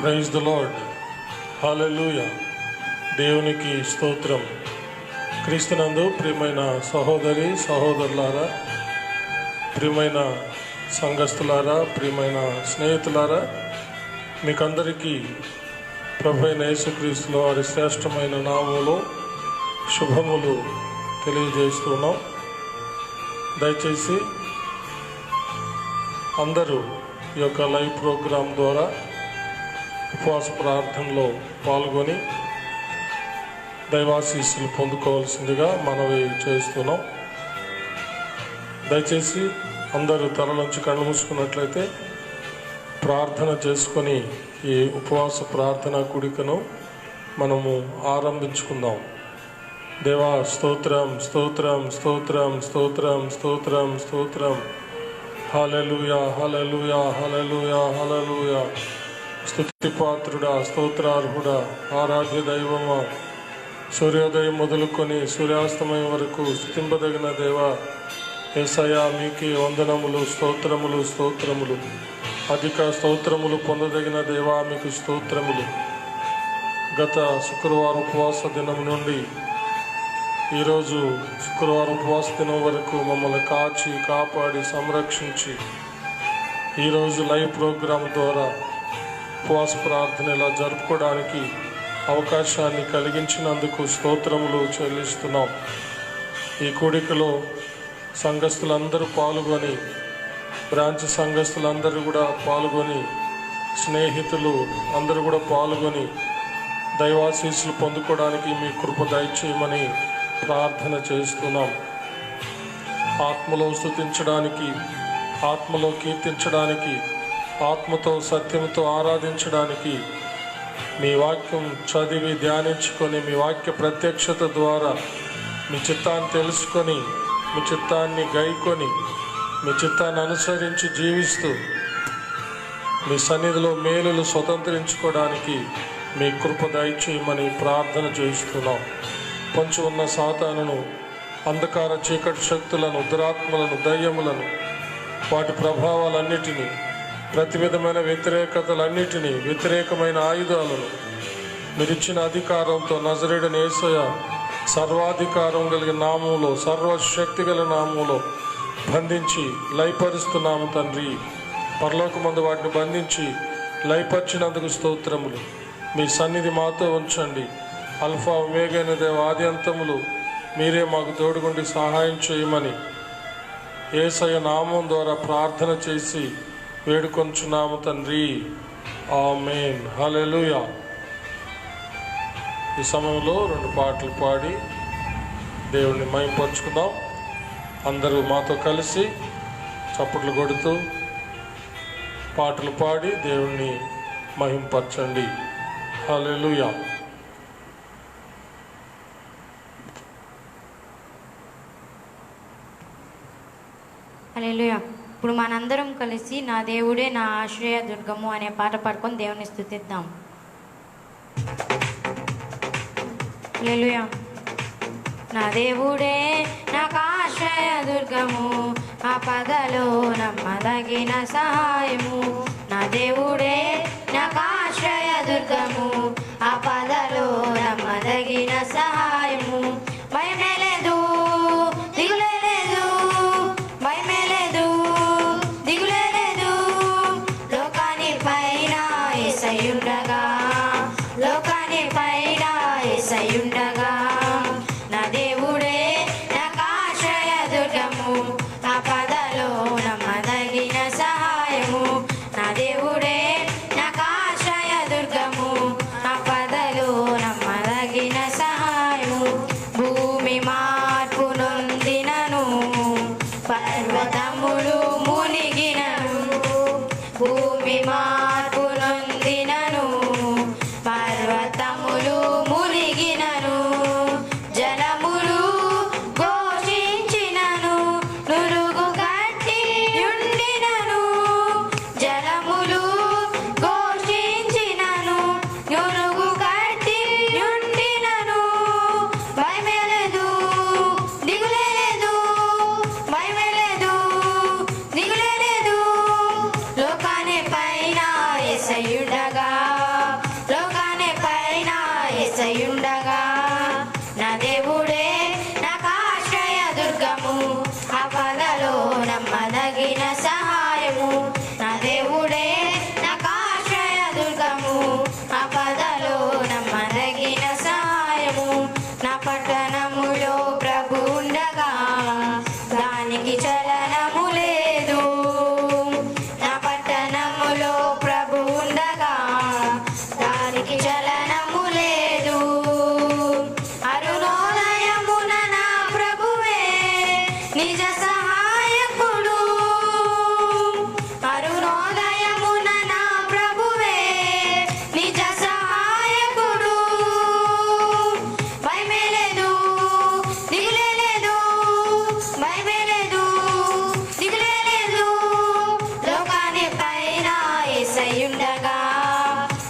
Praise the lord. హల్లెలూయా. దేవునికి స్తోత్రం. క్రీస్తునందు ప్రియమైన సహోదరి సహోదరులారా, ప్రియమైన సంఘస్థులారా, ప్రియమైన స్నేహితులారా, మీకందరికీ ప్రభువైన యేసుక్రీస్తులో వారి శ్రేష్టమైన నామములో శుభములు తెలియజేస్తున్నాం. దయచేసి అందరూ ఈ యొక్క లైవ్ ప్రోగ్రాం ద్వారా ఉపవాస ప్రార్థనలో పాల్గొని దైవాశీస్సులు పొందుకోవాల్సిందిగా మనవి చేస్తున్నాం. దయచేసి అందరూ తలలోంచి కళ్ళు మూసుకున్నట్లయితే ప్రార్థన చేసుకొని ఈ ఉపవాస ప్రార్థన కూడికను మనము ఆరంభించుకుందాం. దేవా స్తోత్రం, స్తోత్రం, స్తోత్రం, స్తోత్రం, స్తోత్రం, స్తోత్రం. హల్లెలూయా, హల్లెలూయా, హల్లెలూయా, హల్లెలూయా. స్తుతిపాత్రుడా, స్తోత్రార్హుడా, ఆరాధ్య దైవమా, సూర్యోదయం మొదలుకొని సూర్యాస్తమయం వరకు స్తుతింపదగిన దేవా యేసయ్యా, మీకే వందనములు, స్తోత్రములు, స్తోత్రములు. అధిక స్తోత్రములు పొందదగిన దేవా మీకు స్తోత్రములు. గత శుక్రవారం ఉపవాస దినం నుండి ఈరోజు శుక్రవారం ఉపవాస దినం వరకు మమ్మల్ని కాచి కాపాడి సంరక్షించి ఈరోజు లైవ్ ప్రోగ్రాం ద్వారా ఉపవాస ప్రార్థన ఇలా జరుపుకోవడానికి అవకాశాన్ని కలిగించినందుకు స్తోత్రములు చెల్లిస్తున్నాం. ఈ కూడికలో సంఘస్థులందరూ పాల్గొని, బ్రాంచ్ సంఘస్థులందరూ కూడా పాల్గొని, స్నేహితులు అందరూ కూడా పాల్గొని దైవాశీస్సులు పొందుకోవడానికి మీ కృప దయచేయమని ప్రార్థన చేస్తున్నాం. ఆత్మలో స్తుతించడానికి, ఆత్మలో కీర్తించడానికి, ఆత్మతో సత్యంతో ఆరాధించడానికి, మీ వాక్యం చదివి ధ్యానించుకొని మీ వాక్య ప్రత్యక్షత ద్వారా మీ చిత్తాన్ని తెలుసుకొని, మీ చిత్తాన్ని గైకొని, మీ చిత్తాన్ని అనుసరించి జీవిస్తూ మీ సన్నిధిలో మేలులు స్వతంత్రించుకోవడానికి మీ కృప దయచేయమని ప్రార్థన చేస్తున్నాం. పొంచి ఉన్న సాతానును, అంధకార చీకటి శక్తులను, దురాత్మలను, దయ్యములను, వాటి ప్రభావాలన్నిటినీ, ప్రతి విధమైన వ్యతిరేకతలన్నిటినీ, వ్యతిరేకమైన ఆయుధాలను మీరిచ్చిన అధికారంతో నజరేయుడైన యేసయ్య సర్వాధికారం కలిగిన నామములో, సర్వశక్తి గల నామములో బంధించి లయపరుస్తున్నాము తండ్రి. పరలోకమందు వాటిని బంధించి లయపరిచినందుకు స్తోత్రములు. మీ సన్నిధి మాతో ఉంచండి. అల్ఫా ఒమేగైన దేవ, ఆది అంతములు మీరే మాకు తోడుగుండి సహాయం చేయమని యేసయ్య నామం ద్వారా ప్రార్థన చేసి వేడుకొంచున్నాము తండ్రి. ఆమేన్. హల్లెలూయా. ఈ సమయంలో 2 పాటలు పాడి దేవుణ్ణి మహింపరుచుకుందాం. అందరూ మాతో కలిసి చప్పట్లు కొడుతూ పాటలు పాడి దేవుణ్ణి మహింపరచండి. హల్లెలూయా. హల్లెలూయా. ఇప్పుడు మనందరం కలిసి నా దేవుడే నా ఆశ్రయ దుర్గము అనే పాట పాడుకొని దేవుని స్తుతిద్దాం. హల్లెలూయా. నా దేవుడే నాకు ఆశ్రయ దుర్గము, ఆపదలో నమ్మదగిన సహాయము. నా దేవుడే నాకు ఆశ్రయ దుర్గము, ఆపదలో నమ్మదగిన సహాయము. భయమే లేదు, దిగులే లేదు, భయమే లేదు, దిగులే లేదు. లోకాని పైన యేసయ్యుండగా, లోకాని పైన యేసయ్యుండగా, నా దేవుడే నాకు ఆశ్రయ దుర్గము, ఆపదలో నమ్మదగిన సహాయము. నా దేవుడే నాకు ఆశ్రయ దుర్గము, ఆపదలో నమ్మదగిన సహాయము. భూమి మార్పు నొందినను, పర్వతములు మునిగినను, భూమి మార్పు నొందినను,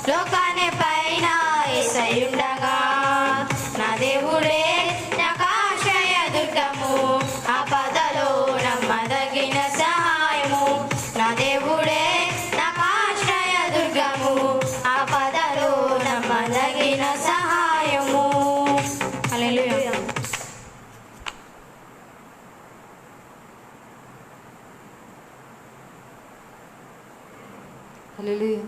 లోకాన్ని పైన యేసయ్యుండగా నా దేవుడే నాకు ఆశ్రయ దుర్గము ఆపదలో నమ్మదగిన సహాయము నా దేవుడే నాకు ఆశ్రయ దుర్గము ఆపదలో నమ్మదగిన సహాయము. హల్లెలూయా. హల్లెలూయా.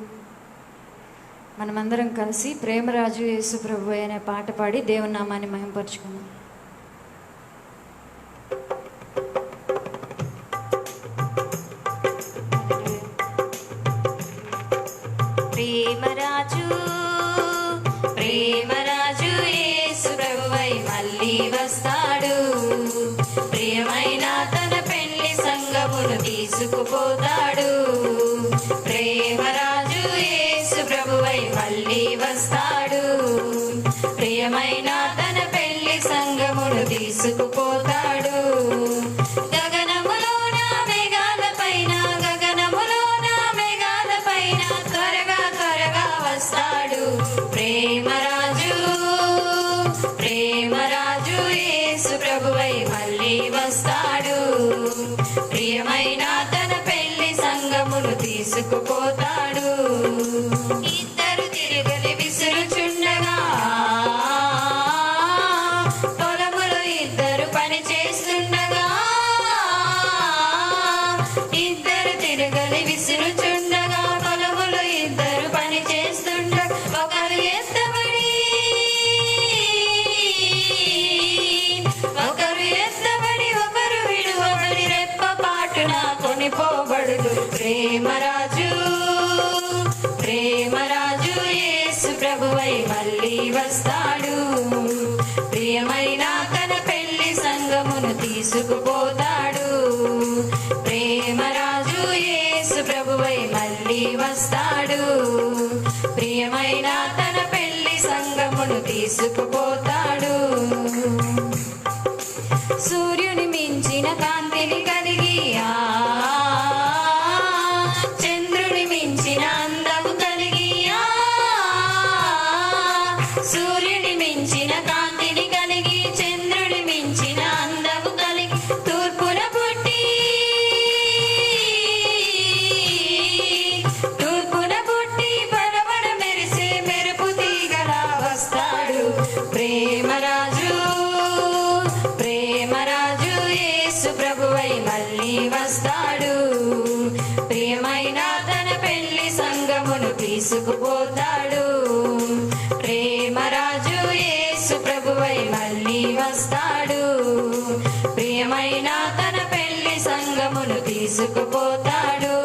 మనమందరం కలిసి ప్రేమరాజు యేసు ప్రభు అనే పాట పాడి దేవుని నామాన్ని మహిమపరచుకుందాం. ప్రేమరాజు ప్రేమరాజు యేసు ప్రభువై మళ్ళీ వస్తాడు. ప్రియమైన తన పెళ్లి సంగమును తీసుకుపోతాడు. ప్రేమరాజు యేసు ప్రభువై మళ్ళీ వస్తాడు. ప్రియమైన తన పెళ్లి సంగమును తీసుకుపోతాడు. గగనములోన మేఘాలపైన గగనములోన మేఘాలపైన త్వరగా త్వరగా వస్తాడు. ప్రేమరాజు ప్రేమరాజు యేసు ప్రభువై మళ్ళీ వస్తాడు. ప్రియమైన తన పెళ్లి సంగమును తీసుకుపోతాడు. ఇద్దరు తిరగలి విసురుచుండగా పొలములో ఇద్దరు పని చేస్తుండగా ఇద్దరు తిరగలి విసురుచుండగా పొలములో ఇద్దరు పని చేస్తుండగా ఒకరు ఎత్తబడి ఒకరు విడువబడి రెప్పపాటున కొనిపోబడుదు. ప్రేమరాజు ప్రేమరాజు యేసు ప్రభువై మళ్ళీ వస్తాడు. ప్రియమైన తన పెళ్లి సంగమును తీసుకుపోతాడు. ప్రేమరాజు యేసు ప్రభువై మళ్ళీ వస్తాడు. ప్రియమైన తన పెళ్లి సంగమును తీసుకుపోతాడు. సూర్యుని మించిన కాంతిని కలిగి చంద్రుని మించిన అందము కలిగి సూర్యుని మించిన కాంతిని కలిగి చంద్రుని మించిన అందము కలిగి తూర్పున పుట్టి పరవడ మెరిసే మెరుపు తీగలా వస్తాడు. ప్రేమరాజు ప్రేమరాజు యేసు ప్రభువై మళ్ళీ వస్తాడు. ప్రియమైన తన పెళ్లి సంగమును తీసుకుపోతాడు. ప్రేమరాజు యేసు ప్రభువై మళ్ళీ వస్తాడు. ప్రియమైన తన పెళ్లి సంగమును తీసుకుపోతాడు.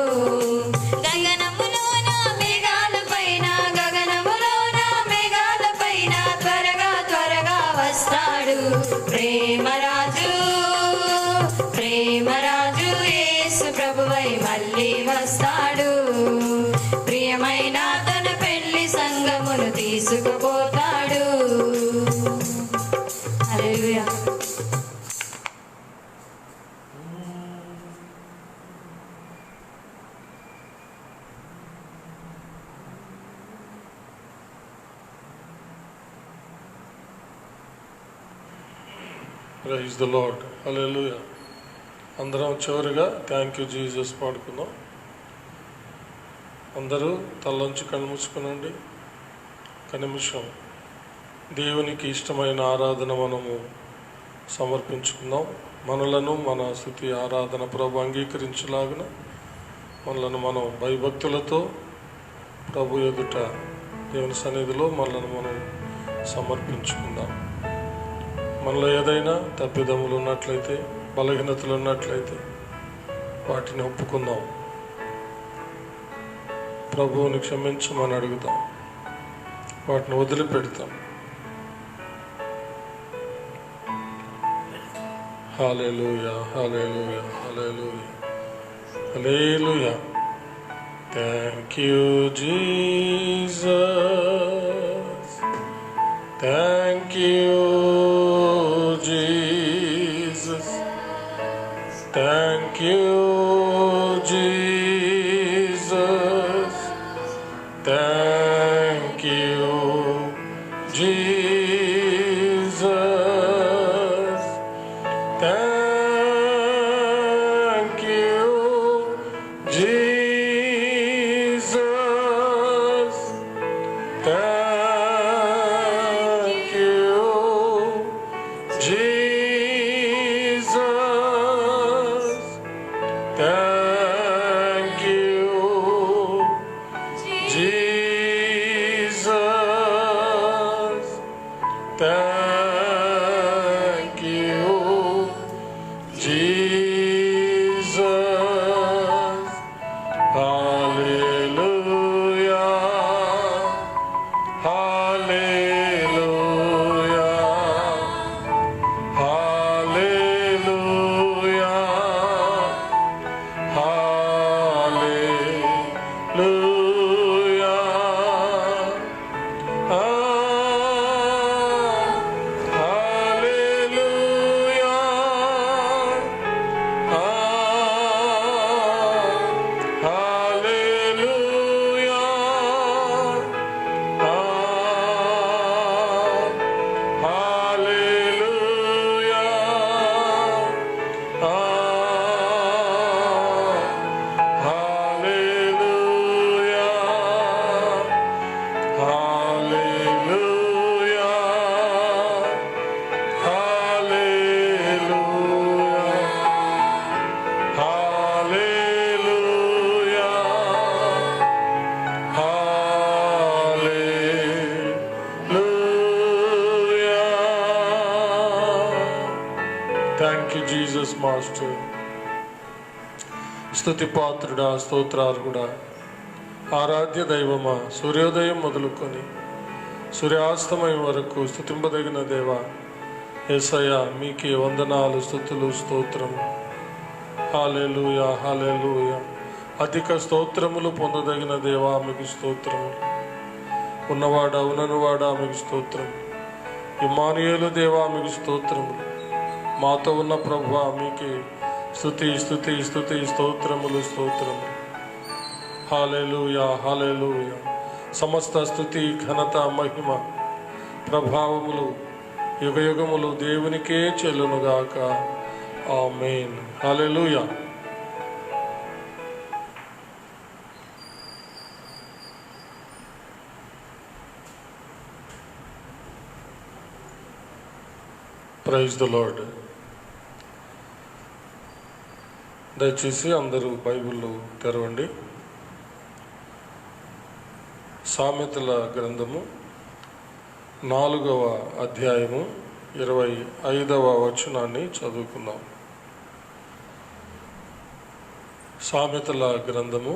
గగనములోన మేఘాలపైన త్వరగా త్వరగా వస్తాడు. ప్రేమరాజు ప్రేమరాజు యేసు ప్రభువై మళ్ళీ వస్తాడు. ప్రియమైన తన పెళ్లి సంగమును తీసుకుపోతాడు. Hallelujah. Praise the lord. Hallelujah. అందరం చివరిగా థ్యాంక్ యూ జీసస్ పాడుకుందాం. అందరూ తలొంచి కళ్ళు మూసుకునండి. ఒక నిమిషం దేవునికి ఇష్టమైన ఆరాధన మనము సమర్పించుకుందాం. మనలను మన స్తుతి ఆరాధన ప్రభు అంగీకరించులాగున మనలను మనం భయభక్తులతో ప్రభు ఎదుట దేవుని సన్నిధిలో మనలను మనం సమర్పించుకుందాం. మనలో ఏదైనా తప్పిదములు ఉన్నట్లయితే, బలహీనతలు ఉన్నట్లయితే వాటిని ఒప్పుకుందాం. ప్రభువుని క్షమించమని అడుగుదాం. వాటిని వదిలిపెడతాం. Hallelujah, hallelujah, hallelujah, hallelujah. Thank you Jesus, thank you Jesus, thank you Jesus, thank thank you Jesus master. స్తుతి పాత్రుడా, స్తోత్రార్హుడా, ఆరాధ్య దైవమా, సూర్యోదయం మొదలుకొని సూర్యాస్తమయం వరకు స్తుతింపదగిన దేవా యేసయ్యా, మీకే వందనాలు, స్తుతులు, స్తోత్రం. హల్లెలూయా, హల్లెలూయా. అధిక స్తోత్రములు పొందదగిన దేవా మీకు స్తోత్రములు. ఉన్నవాడా, ఉన్ననువాడా మీకు స్తోత్రం. ఇమ్మానుయేలు దేవా మీకు స్తోత్రములు. మాతో ఉన్న ప్రభువా మీకే స్తుతి స్తుతి స్తుతి, స్తోత్రములు స్తోత్రములు. హల్లెలూయా, హల్లెలూయా. సమస్త స్తుతి, ఘనత, మహిమ, ప్రభావములు యుగయుగములు దేవునికే చెల్లునుగాక. Amen. Hallelujah. Praise the lord. దయచేసి అందరూ బైబిల్ తెరవండి. సామెతల గ్రంథము 4వ అధ్యాయము 25వ వచనాన్ని చదువుకుందాం. సామెతల గ్రంథము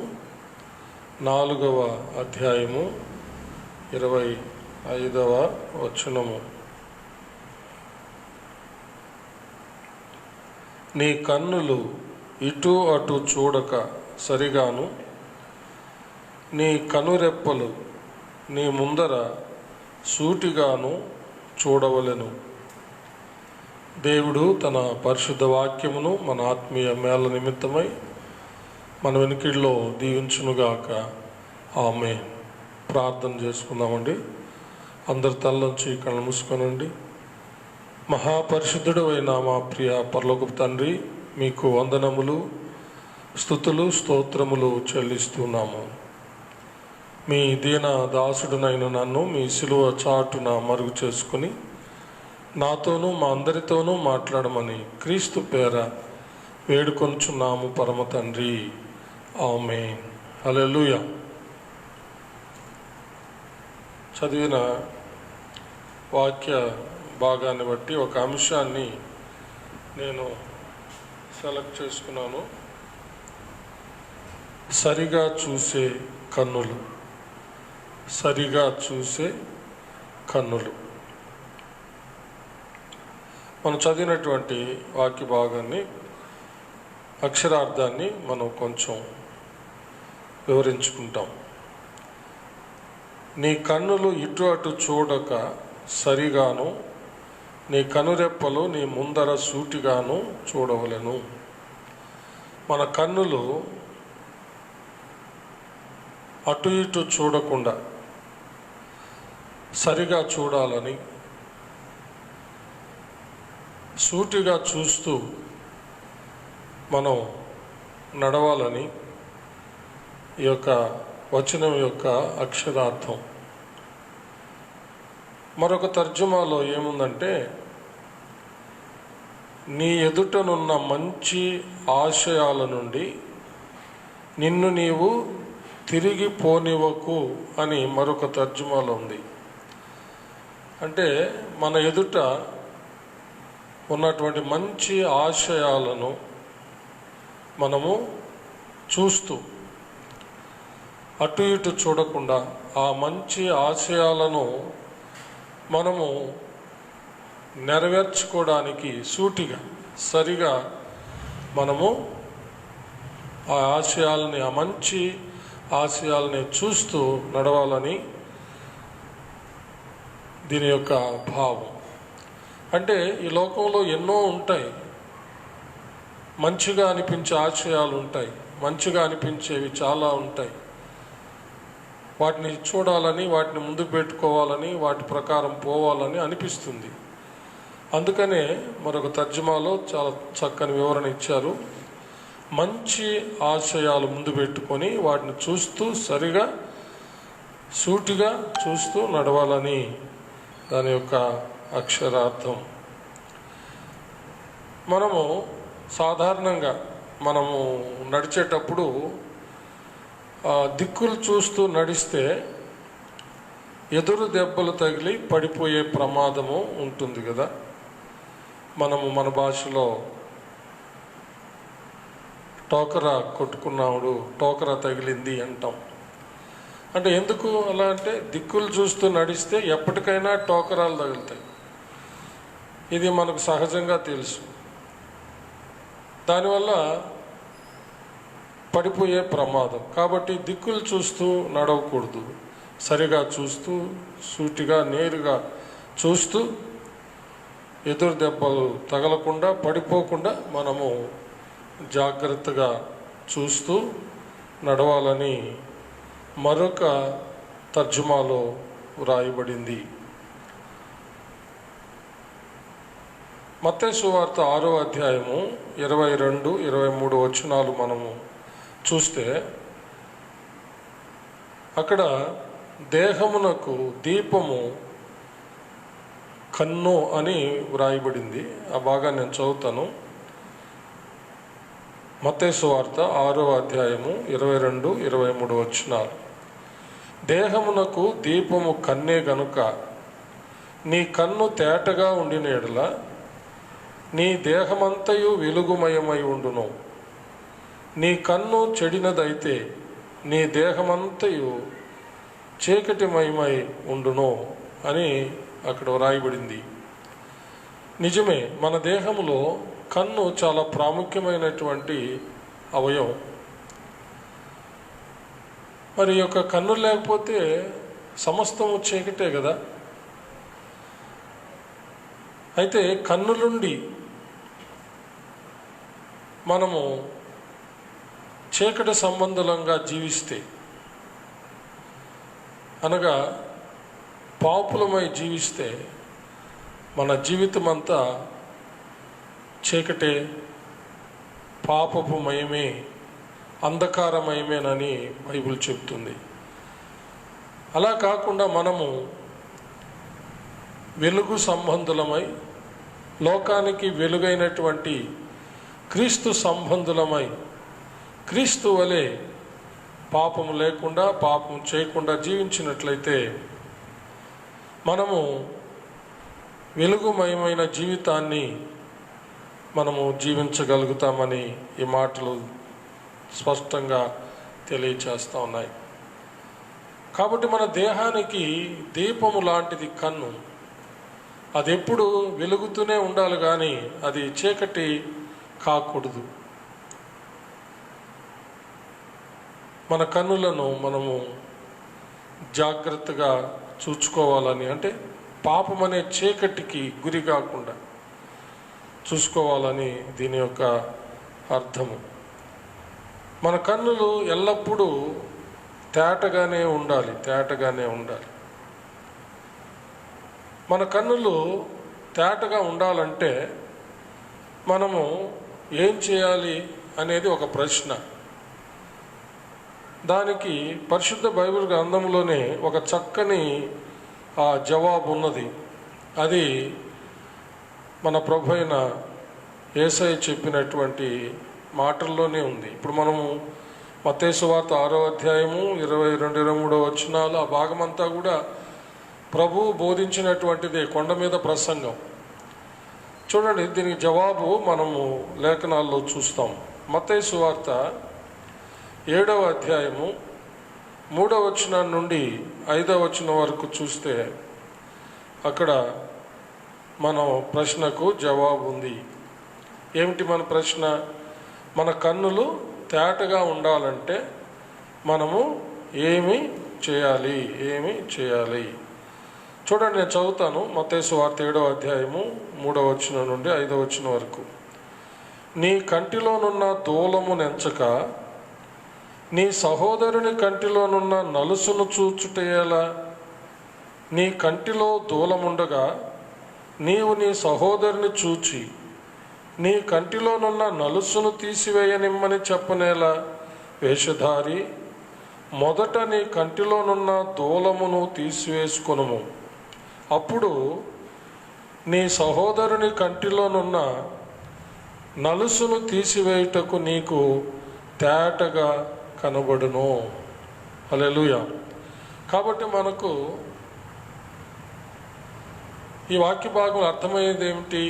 4వ అధ్యాయము 25వ వచనము. నీ కన్నులు ఇటు అటు చూడక సరిగాను, నీ కనురెప్పలు నీ ముందర సూటిగాను చూడవలెను. దేవుడు తన పరిశుద్ధ వాక్యమును మన ఆత్మీయ మేళ నిమిత్తమై మన వెనుకిడిలో దీవించునుగాక. ఆమేన్. ప్రార్థన చేసుకుందామండి. అందరి తలలోంచి కళ్ళు మూసుకోనండి. మహాపరిశుద్ధుడు అయిన మా ప్రియ పరలోకపు తండ్రి, మీకు వందనములు, స్తుతులు, స్తోత్రములు చెల్లిస్తున్నాము. మీ దీన దాసుడునైన నన్ను మీ సిలువ చాటున మరుగు చేసుకుని నాతోనూ మా అందరితోనూ మాట్లాడమని క్రీస్తు పేర వేడుకొనుచున్నాము పరమ తండ్రి. ఆమేన్. హల్లెలూయా. చదివిన వాక్య భాగాన్ని బట్టి ఒక అంశాన్ని నేను సెలెక్ట్ చేసుకున్నాను. సరిగా చూసే కన్నులు. సరిగా చూసే కన్నులు. మనం చదివినటువంటి వాక్య భాగాన్ని, అక్షరార్థాన్ని మనం కొంచెం వివరించుకుంటాం. నీ కన్నులు ఇటు అటు చూడక సరిగాను, నీ కనురెప్పలు నీ ముందర సూటిగాను చూడవలెను. మన కన్నులు అటు ఇటు చూడకుండా సరిగా చూడాలని, సూటిగా చూస్తూ మనం నడవాలని ఈ యొక్క వచనం యొక్క అక్షరార్థం. మరొక తర్జుమాలో ఏముందంటే, నీ ఎదుటనున్న మంచి ఆశయాల నుండి నిన్ను నీవు తిరిగి పోనివ్వకు అని మరొక తర్జుమాలో ఉంది. అంటే మన ఎదుట ఉన్నటువంటి మంచి ఆశయాలను మనము చూస్తూ అటు ఇటు చూడకుండా ఆ మంచి ఆశయాలను మనము నెరవేర్చుకోవడానికి సూటిగా సరిగా మనము ఆ ఆశయాలని, ఆ మంచి ఆశయాలని చూస్తూ నడవాలని దీని యొక్క భావం. అంటే ఈ లోకంలో ఎన్నో ఉంటాయి, మంచిగా అనిపించే ఆశయాలు ఉంటాయి, మంచిగా అనిపించేవి చాలా ఉంటాయి. వాటిని చూడాలని, వాటిని ముందుకు పెట్టుకోవాలని, వాటి ప్రకారం పోవాలని అనిపిస్తుంది. అందుకనే మరొక తర్జుమాలో చాలా చక్కని వివరణ ఇచ్చారు. మంచి ఆశయాలు ముందు పెట్టుకొని వాటిని చూస్తూ సరిగా సూటిగా చూస్తూ నడవాలని దాని యొక్క అక్షరార్థం. మనము సాధారణంగా నడిచేటప్పుడు దిక్కులు చూస్తూ నడిస్తే ఎదురు దెబ్బలు తగిలి పడిపోయే ప్రమాదము ఉంటుంది కదా. మన భాషలో టోకరా కొట్టుకున్నాడు, టోకరా తగిలింది అంటాం. అంటే ఎందుకు అలా అంటే, దిక్కులు చూస్తూ నడిస్తే ఎప్పటికైనా టోకరాలు తగులుతాయి. ఇది మనకు సహజంగా తెలుసు. దానివల్ల పడిపోయే ప్రమాదం. కాబట్టి దిక్కులు చూస్తూ నడవకూడదు. సరిగా చూస్తూ, సూటిగా నేరుగా చూస్తూ, ఎదురు దెబ్బలు తగలకుండా పడిపోకుండా మనము జాగ్రత్తగా చూస్తూ నడవాలని మరొక తర్జుమాలో వ్రాయబడింది. మత్తయి సువార్త 6వ అధ్యాయము 22, 23 వచనాలు మనము చూస్తే అక్కడ దేహమునకు దీపము కన్ను అని వ్రాయబడింది. ఆ భాగాన్ని నేను చదువుతాను. మత్తయి సువార్త 6వ అధ్యాయము 22, 23 వచనాలు. దేహమునకు దీపము కన్నే గనుక నీ కన్ను తేటగా ఉండిన ఎడల నీ దేహమంతయు వెలుగుమయమై ఉండును. నీ కన్ను చెడినదైతే నీ దేహమంతయు చీకటిమయమై ఉండును అని అక్కడ వ్రాయబడింది. నిజమే, మన దేహంలో కన్ను చాలా ప్రాముఖ్యమైనటువంటి అవయవం. మరి యొక్క కన్ను లేకపోతే సమస్తము చీకటే కదా. అయితే కన్నులుండి మనము చీకటి సంబంధంగా జీవిస్తే, అనగా పాపులమై జీవిస్తే, మన జీవితం అంతా చీకటే, పాపపు మయమే, అంధకారమయమేనని బైబిల్ చెప్తుంది. అలా కాకుండా మనము వెలుగు సంబంధులమై, లోకానికి వెలుగైనటువంటి క్రీస్తు సంబంధులమై, క్రీస్తు వలె పాపము లేకుండా, పాపం చేయకుండా జీవించినట్లయితే మనము వెలుగుమయమైన జీవితాన్ని మనము జీవించగలుగుతామని ఈ మాటలు స్పష్టంగా తెలియచేస్తూ ఉన్నాయి. కాబట్టి మన దేహానికి దీపము లాంటిది కన్ను. అది ఎప్పుడు వెలుగుతూనే ఉండాలి, కానీ అది చీకటి కాకూడదు. మన కన్నులను మనము జాగ్రత్తగా చూసుకోవాలని, అంటే పాపం అనే చీకటికి గురి కాకుండా చూసుకోవాలని దీని యొక్క అర్థము. మన కన్నులు ఎల్లప్పుడూ తేటగానే ఉండాలి. మన కన్నులు తేటగా ఉండాలంటే మనము ఏం చేయాలి అనేది ఒక ప్రశ్న. దానికి పరిశుద్ధ బైబిల్ గ్రంథంలోనే ఒక చక్కని జవాబు ఉన్నది. అది మన ప్రభు అయిన యేసయ్య చెప్పినటువంటి మాటల్లోనే ఉంది. ఇప్పుడు మనము మత్తయి సువార్త 6వ అధ్యాయము 22-23 వచనాలు ఆ భాగమంతా కూడా ప్రభువు బోధించినటువంటిదే, కొండ మీద ప్రసంగం. చూడండి, దీనికి జవాబు మనము లేఖనాల్లో చూస్తాం. మత్తయి సువార్త 7వ అధ్యాయము 3వ వచనం నుండి 5వ వచనం వరకు చూస్తే అక్కడ మన ప్రశ్నకు జవాబు ఉంది. ఏమిటి మన ప్రశ్న? మన కన్నులు తేటగా ఉండాలంటే మనము ఏమి చేయాలి? చూడండి, నేను చదువుతాను. మత్తయి సువార్త 7వ అధ్యాయము 3వ వచనం నుండి 5వ వచనం వరకు. నీ కంటిలోనున్న దూలము నెంచక నీ సహోదరుని కంటిలోనున్న నలుసును చూచుటేలా? నీ కంటిలో దూలముండగా నీవు నీ సహోదరుని చూచి నీ కంటిలోనున్న నలుసును తీసివేయనిమ్మని చెప్పనేలా? వేషధారి, మొదట నీ కంటిలోనున్న దూలమును తీసివేసుకొనుము, అప్పుడు నీ సహోదరుని కంటిలోనున్న నలుసును తీసివేయుటకు నీకు తేటగా కనబడును. హల్లెలూయా. కాబట్టి మనకు ఈ వాక్య భాగం అర్థమయ్యేది ఏమిటి?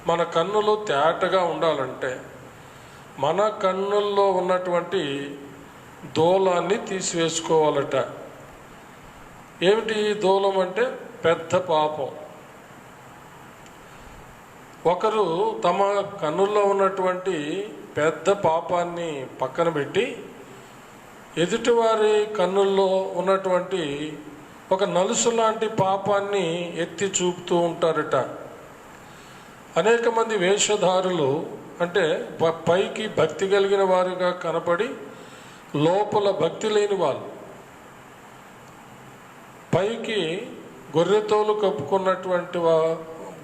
మన కన్నులు తేటగా ఉండాలంటే మన కన్నుల్లో ఉన్నటువంటి దూలాన్ని తీసివేసుకోవాలట. ఏమిటి దూలం అంటే? పెద్ద పాపం. ఒకరు తమ కన్నుల్లో ఉన్నటువంటి పెద్ద పాపాన్ని పక్కన పెట్టి ఎదుటివారి కన్నుల్లో ఉన్నటువంటి ఒక నలుసు లాంటి పాపాన్ని ఎత్తి చూపుతూ ఉంటారట. అనేక మంది వేషధారులు అంటే పైకి భక్తి కలిగిన వారుగా కనపడి లోపల భక్తి లేని వాళ్ళు, పైకి గొర్రెతోలు కప్పుకున్నటువంటి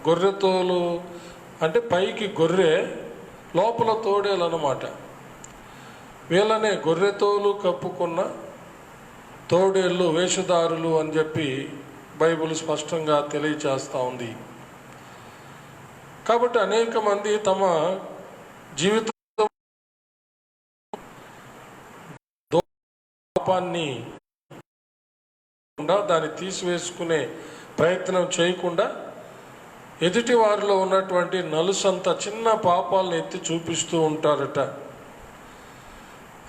గొర్రెతోలు అంటే పైకి గొర్రె, లోపల తోడేలు అన్నమాట. వీళ్ళనే గొర్రెతోలు కప్పుకున్న తోడేళ్ళు వేషధారులు అని చెప్పి బైబిల్ స్పష్టంగా తెలియచేస్తూ ఉంది. కాబట్టి అనేక మంది తమ జీవిత పాపాన్ని దాన్ని తీసివేసుకునే ప్రయత్నం చేయకుండా ఎదుటి వారిలో ఉన్నటువంటి నలుసంత చిన్న పాపాలను ఎత్తి చూపిస్తూ ఉంటారట.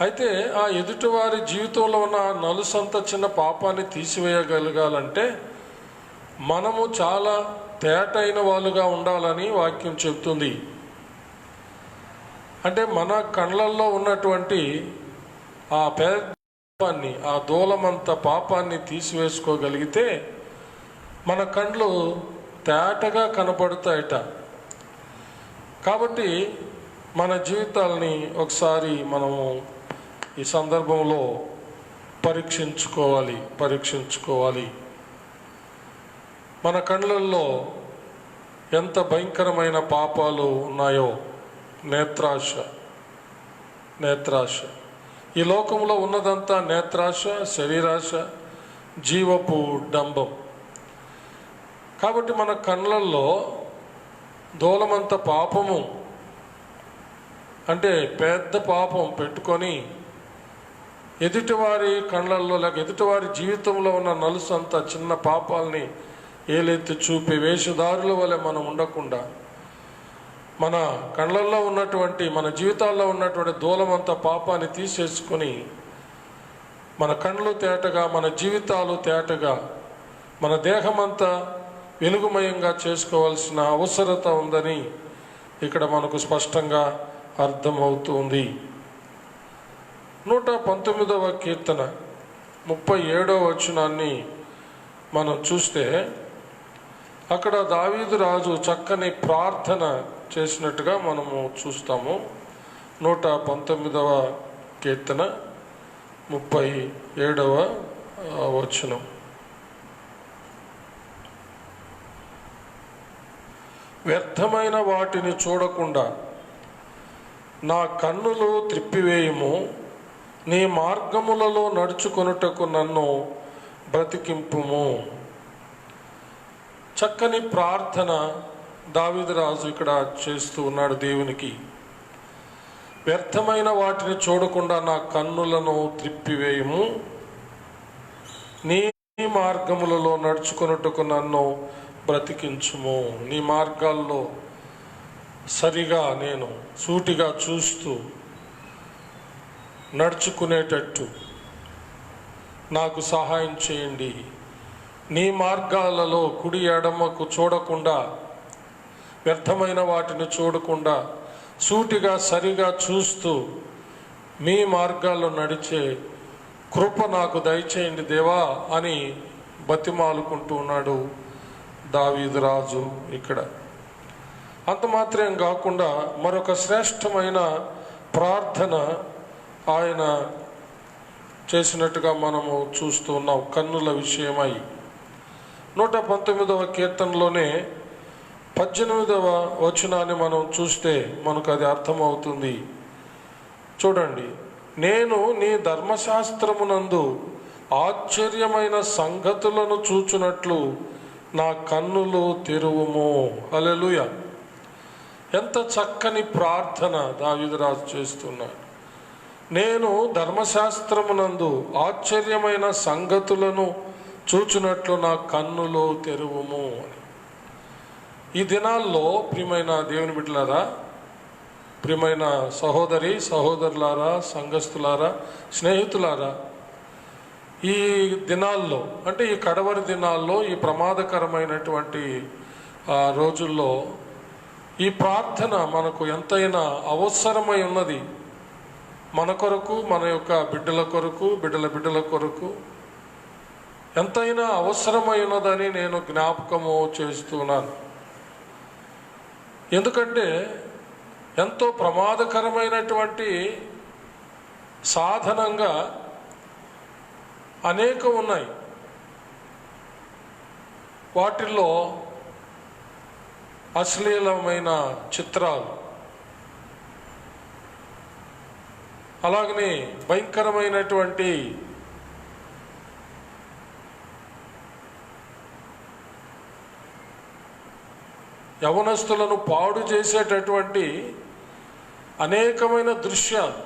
అయితే ఆ ఎదుటివారి జీవితంలో ఉన్న నలుసంత చిన్న పాపాన్ని తీసివేయగలగాలంటే మనము చాలా తేటైన వాళ్ళుగా ఉండాలని వాక్యం చెబుతుంది. అంటే మన కళ్ళల్లో ఉన్నటువంటి ఆ పాపాన్ని, ఆ దూలమంత పాపాన్ని తీసివేసుకోగలిగితే మన కళ్ళు తేటగా కనపడతాయట. కాబట్టి మన జీవితాలని ఒకసారి మనము ఈ సందర్భంలో పరీక్షించుకోవాలి. మన కళ్ళల్లో ఎంత భయంకరమైన పాపాలు ఉన్నాయో. నేత్రాశ. ఈ లోకంలో ఉన్నదంతా నేత్రాశ, శరీరాశ, జీవపు డంబం. కాబట్టి మన కళ్ళల్లో దూలమంత పాపము అంటే పెద్ద పాపం పెట్టుకొని ఎదుటివారి కళ్ళల్లో లేక ఎదుటివారి జీవితంలో ఉన్న నలుసు అంత చిన్న పాపాలని ఏలెత్తి చూపే వేషధారుల వలె మనం ఉండకుండా మన కళ్ళల్లో ఉన్నటువంటి, మన జీవితాల్లో ఉన్నటువంటి దూలమంత పాపాన్ని తీసేసుకొని మన కళ్ళు తేటగా, మన జీవితాలు తేటగా, మన దేహమంతా వెలుగుమయంగా చేసుకోవాల్సిన అవసరత ఉందని ఇక్కడ మనకు స్పష్టంగా అర్థమవుతుంది. 119వ కీర్తన 37వ వచనాన్ని మనం చూస్తే అక్కడ దావీదు రాజు చక్కని ప్రార్థన చేసినట్టుగా మనము చూస్తాము. 119వ కీర్తన 37వ వచనం. వ్యర్థమైన వాటిని చూడకుండా నా కన్నులు త్రిప్పివేయుము. నీ మార్గములలో నడుచుకొనుటకు నన్ను బ్రతికింపుము. చక్కని ప్రార్థన దావీదు రాజు ఇక్కడ చేస్తూ ఉన్నాడు దేవునికి. వ్యర్థమైన వాటిని చూడకుండా నా కన్నులను త్రిప్పివేయుము. నీ మార్గములలో నడుచుకొనుటకు నన్ను బ్రతికించుము. నీ మార్గాల్లో సరిగా నేను సూటిగా చూస్తూ నడుచుకునేటట్టు నాకు సహాయం చేయండి. నీ మార్గాలలో కుడి ఎడమకు చూడకుండా, వ్యర్థమైన వాటిని చూడకుండా సూటిగా సరిగా చూస్తూ మీ మార్గాల్లో నడిచే కృప నాకు దయచేయండి దేవా అని బతిమాలుకుంటూ ఉన్నాడు దావీదు రాజు ఇక్కడ. అంత మాత్రం కాకుండా మరొక శ్రేష్టమైన ప్రార్థన ఆయన చేసినట్టుగా మనము చూస్తూ ఉన్నాం కన్నుల విషయమై. 119వ కీర్తనలోనే 18వ వచనాన్ని మనం చూస్తే మనకు అది అర్థమవుతుంది. చూడండి, నేను నీ ధర్మశాస్త్రమునందు ఆశ్చర్యమైన సంగతులను చూచునట్లు నా కన్నులు తెరువుము. హల్లెలూయా! ఎంత చక్కని ప్రార్థన దావీదు రాజు చేస్తున్నాడు. నేను ధర్మశాస్త్రమునందు ఆశ్చర్యమైన సంగతులను చూచునట్లు నా కన్నులు తెరువుము అని. ఈ దినాల్లో ప్రియమైన దేవుని బిడ్డలారా, ప్రియమైన సహోదరి సహోదరులారా, సంఘస్థులారా, స్నేహితులారా, ఈ దినాల్లో అంటే ఈ కడవరి దినాల్లో, ఈ ప్రమాదకరమైనటువంటి రోజుల్లో ఈ ప్రార్థన మనకు ఎంతైనా అవసరమై ఉన్నది. మన కొరకు, మన యొక్క బిడ్డల కొరకు, బిడ్డల కొరకు ఎంతైనా అవసరమై ఉన్నదని నేను జ్ఞాపకము చేస్తున్నాను. ఎందుకంటే ఎంతో ప్రమాదకరమైనటువంటి సాధనంగా అనేకం ఉన్నాయి. వాటిల్లో అశ్లీలమైన చిత్రాలు, అలాగనే భయంకరమైనటువంటి యవనస్తులను పాడు చేసేటటువంటి అనేకమైన దృశ్యాలు,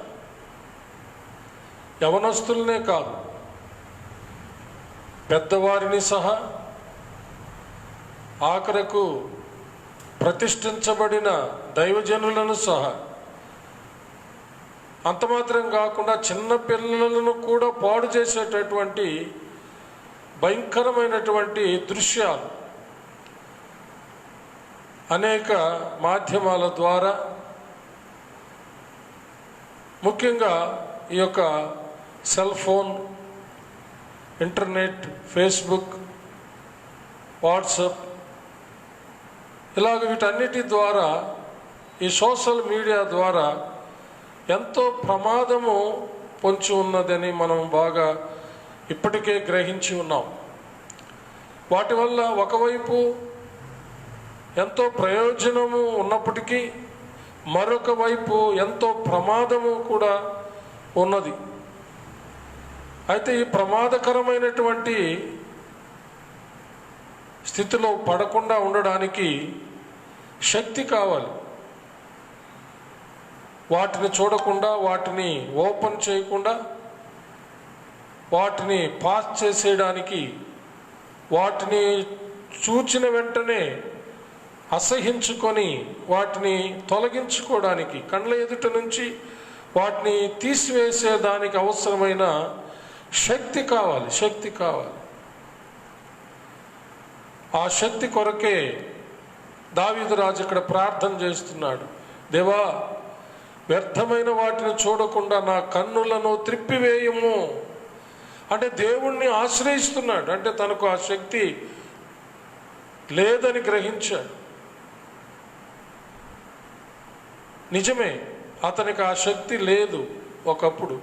యవనస్తులనే కాదు పెద్దవారిని సహా, ఆఖరకు ప్రతిష్ఠించబడిన దైవజనులను సహా, అంత మాత్రం కాకుండా చిన్న పిల్లలను కూడా పాడు చేసేటటువంటి భయంకరమైనటువంటి దృశ్యాలు అనేక మాధ్యమాల ద్వారా, ముఖ్యంగా ఈ యొక్క cell phone, internet, Facebook, WhatsApp, ఇలాగ వీటన్నిటి ద్వారా, ఈ సోషల్ మీడియా ద్వారా ఎంతో ప్రమాదము పొంచి ఉన్నదని మనం బాగా ఇప్పటికే గ్రహించి ఉన్నాం. వాటి వల్ల ఒకవైపు ఎంతో ప్రయోజనము ఉన్నప్పటికీ మరొక వైపు ఎంతో ప్రమాదము కూడా ఉన్నది. అయితే ఈ ప్రమాదకరమైనటువంటి స్థితిలో పడకుండా ఉండడానికి శక్తి కావాలి. వాటిని చూడకుండా, వాటిని ఓపెన్ చేయకుండా, వాటిని పాస్ చేసేయడానికి, వాటిని చూచిన వెంటనే అసహించుకొని వాటిని తొలగించుకోవడానికి, కళ్ళ ఎదుట నుంచి వాటిని తీసివేసేదానికి అవసరమైన శక్తి కావాలి. ఆ శక్తి కొరకే దావీదు రాజు ఇక్కడ ప్రార్థన చేస్తున్నాడు. దేవా, వ్యర్థమైన వాటిని చూడకుండా నా కన్నులను త్రిప్పివేయము. అంటే దేవుణ్ణి ఆశ్రయిస్తున్నాడు. అంటే తనకు ఆ శక్తి లేదని గ్రహించాడు. నిజమే, అతనికి ఆ శక్తి లేదు. ఒకప్పుడు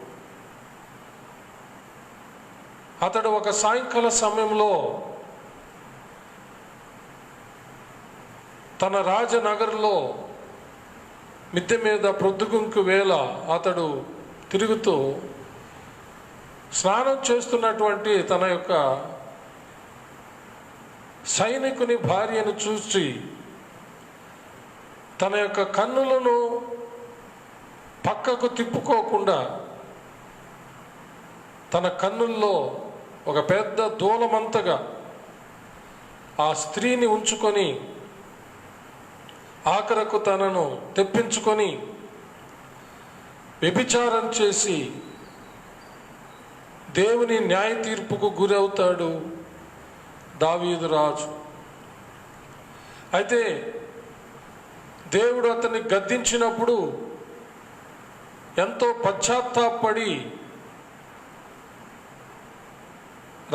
అతడు ఒక సాయంకాల సమయంలో తన రాజనగర్లో మిద్దె మీద ప్రొద్దుగుంకు వేళ అతడు తిరుగుతూ స్నానం చేస్తున్నటువంటి తన యొక్క సైనికుని భార్యను చూసి తన యొక్క కన్నులను పక్కకు తిప్పుకోకుండా తన కన్నుల్లో ఒక పెద్ద దూలమంతగా ఆ స్త్రీని ఉంచుకొని ఆఖరకు తనను తెప్పించుకొని వ్యభిచారం చేసి దేవుని న్యాయ తీర్పుకు గురవుతాడు దావీదు రాజు. అయితే దేవుడు అతన్ని గద్దించినప్పుడు ఎంతో పశ్చాత్తాపడి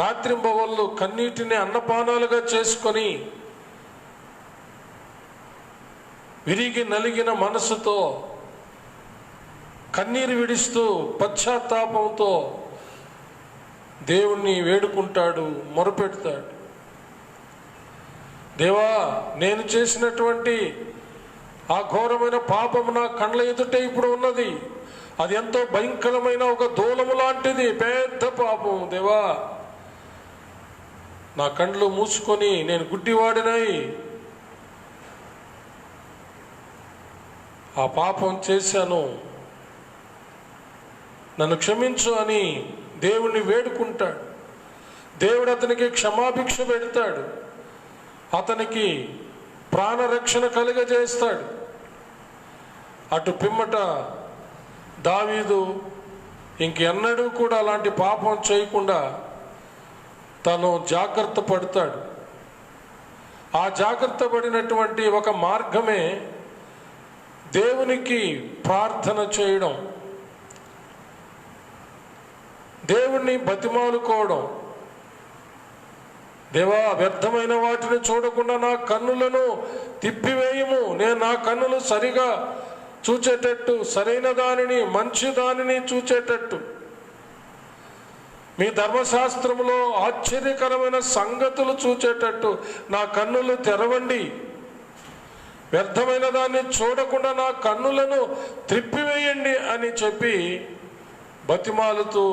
రాత్రింబవళ్ళు కన్నీటిని అన్నపానాలుగా చేసుకొని విరిగి నలిగిన మనసుతో కన్నీరు విడుస్తూ పశ్చాత్తాపంతో దేవుణ్ణి వేడుకుంటాడు, మొరపెడతాడు. దేవా, నేను చేసినటువంటి ఆ ఘోరమైన పాపము నా కండ్ల ఎదుటే ఇప్పుడు ఉన్నది. అది ఎంతో భయంకరమైన ఒక దూలము లాంటిది, పెద్ద పాపం. దేవా, నా కండ్లు మూసుకొని నేను గుడ్డివాడినై ఆ పాపం చేశాను, నన్ను క్షమించు అని దేవుణ్ణి వేడుకుంటాడు. దేవుడు అతనికి క్షమాభిక్ష పెడతాడు, అతనికి ప్రాణరక్షణ కలుగజేస్తాడు. అటు పిమ్మట దావీదు ఇంకెన్నడూ కూడా అలాంటి పాపం చేయకుండా తను జాగ్రత్త పడతాడు. ఆ జాగ్రత్త పడినటువంటి ఒక మార్గమే దేవునికి ప్రార్థన చేయడం, దేవుణ్ణి బతిమాలుకోవడం. దేవా, వ్యర్థమైన వాటిని చూడకుండా నా కన్నులను తిప్పివేయము, నేను నా కన్నులు సరిగా చూచేటట్టు, సరైన దానిని మంచి దానిని చూచేటట్టు, మీ ధర్మశాస్త్రంలో ఆశ్చర్యకరమైన సంగతులు చూచేటట్టు నా కన్నులు తెరవండి, వ్యర్థమైన దాన్ని చూడకుండా నా కన్నులను త్రిప్పివేయండి అని చెప్పి బతిమాలుతూ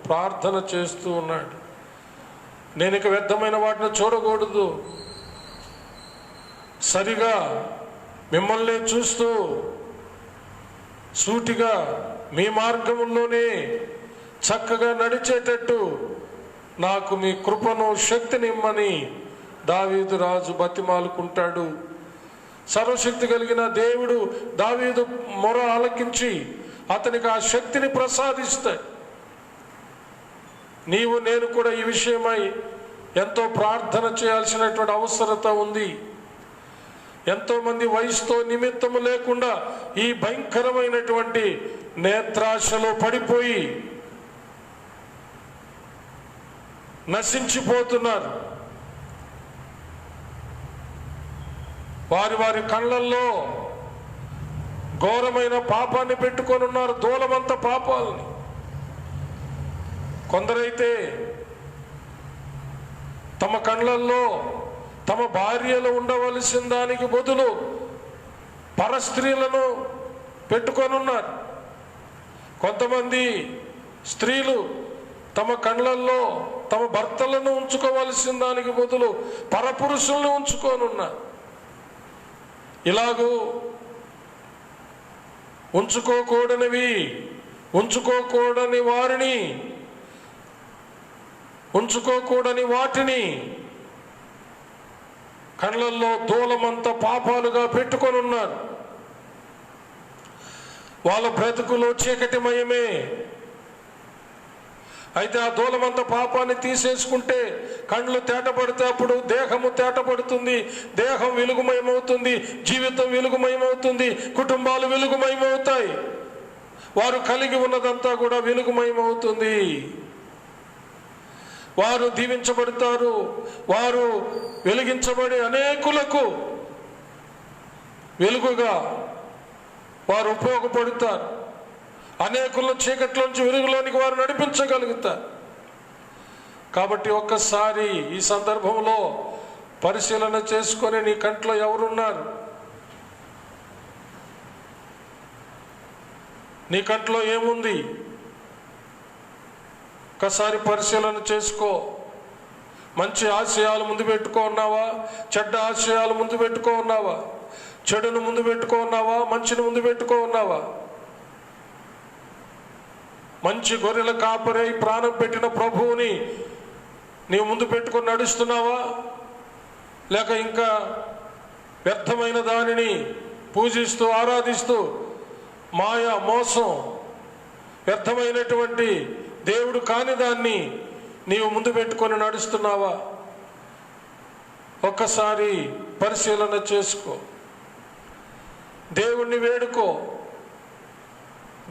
ప్రార్థన చేస్తూ ఉన్నాడు. నేను ఇక వ్యర్థమైన వాటిని చూడకూడదు, సరిగా మిమ్మల్ని చూస్తూ సూటిగా మీ మార్గంలోనే చక్కగా నడిచేటట్టు నాకు మీ కృపను శక్తినిమ్మని దావీదు రాజు బతిమాలుకుంటాడు. సర్వశక్తి కలిగిన దేవుడు దావీదు మొర ఆలకించి అతనికి ఆ శక్తిని ప్రసాదిస్తాడు. నీవు నేను కూడా ఈ విషయమై ఎంతో ప్రార్థన చేయాల్సినటువంటి అవసరత ఉంది. ఎంతోమంది వయసుతో నిమిత్తము లేకుండా ఈ భయంకరమైనటువంటి నేత్రాశలో పడిపోయి నశించిపోతున్నారు. వారి వారి కళ్ళల్లో ఘోరమైన పాపాన్ని పెట్టుకొని ఉన్నారు, దూలమంత పాపాలని. కొందరైతే తమ కళ్ళల్లో తమ భార్యలు ఉండవలసిన దానికి బదులు పరస్త్రీలను పెట్టుకొని ఉన్నారు. కొంతమంది స్త్రీలు తమ కళ్ళల్లో తమ భర్తలను ఉంచుకోవలసిన దానికి బదులు పరపురుషులను ఉంచుకొని ఉన్నారు. ఇలాగూ ఉంచుకోకూడనివి, ఉంచుకోకూడని వారిని, ఉంచుకోకూడని వాటిని కళ్ళల్లో దూలమంత పాపాలుగా పెట్టుకొని ఉన్నారు. వాళ్ళ బ్రతుకులో చీకటిమయమే. అయితే ఆ దూలమంత పాపాన్ని తీసేసుకుంటే కళ్ళు తేటపడితే అప్పుడు దేహము తేటపడుతుంది, దేహం వెలుగుమయమవుతుంది, జీవితం వెలుగుమయమవుతుంది, కుటుంబాలు వెలుగుమయమవుతాయి, వారు కలిగి ఉన్నదంతా కూడా వెలుగుమయమవుతుంది. వారు దీవించబడతారు, వారు వెలిగించబడి అనేకులకు వెలుగుగా వారు ఉపయోగపడతారు. అనేకులను చీకట్లోంచి వెలుగులోనికి వారు నడిపించగలుగుతారు. కాబట్టి ఒక్కసారి ఈ సందర్భంలో పరిశీలన చేసుకొని నీ కంట్లో ఎవరున్నారు, నీ కంట్లో ఏముంది? ఒకసారి పరిశీలన చేసుకో. మంచి ఆశయాలు ముందు పెట్టుకో ఉన్నావా? చెడ్డ ఆశయాలు ముందు పెట్టుకో ఉన్నావా? చెడును ముందు పెట్టుకో ఉన్నావా? మంచిని ముందు పెట్టుకో ఉన్నావా? మంచి గొర్రెల కాపరై ప్రాణం పెట్టిన ప్రభువుని నీవు ముందు పెట్టుకొని నడుస్తున్నావా? లేక ఇంకా వ్యర్థమైన దానిని పూజిస్తూ ఆరాధిస్తూ మాయ, మోసం, వ్యర్థమైనటువంటి దేవుడు కాని దాన్ని నీవు ముందు పెట్టుకొని నడుస్తున్నావా? ఒక్కసారి పరిశీలన చేసుకో. దేవుణ్ణి వేడుకో.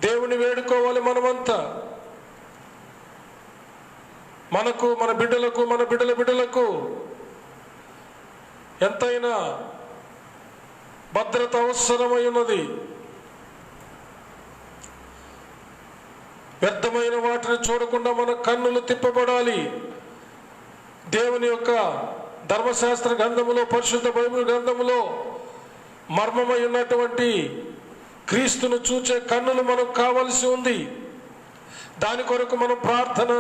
దేవుణ్ణి వేడుకోవాలి మనమంతా. మనకు, మన బిడ్డలకు, మన బిడ్డల బిడ్డలకు ఎంతైనా భద్రత అవసరమై ఉన్నది. వ్యర్థమైన వాటిని చూడకుండా మన కన్నులు తిప్పబడాలి. దేవుని యొక్క ధర్మశాస్త్ర గ్రంథములో, పరిశుద్ధ బైబిల్ గ్రంథములో మర్మమై ఉన్నటువంటి క్రీస్తును చూచే కన్నులు మనకు కావలసి ఉంది. దాని కొరకు మనం ప్రార్థన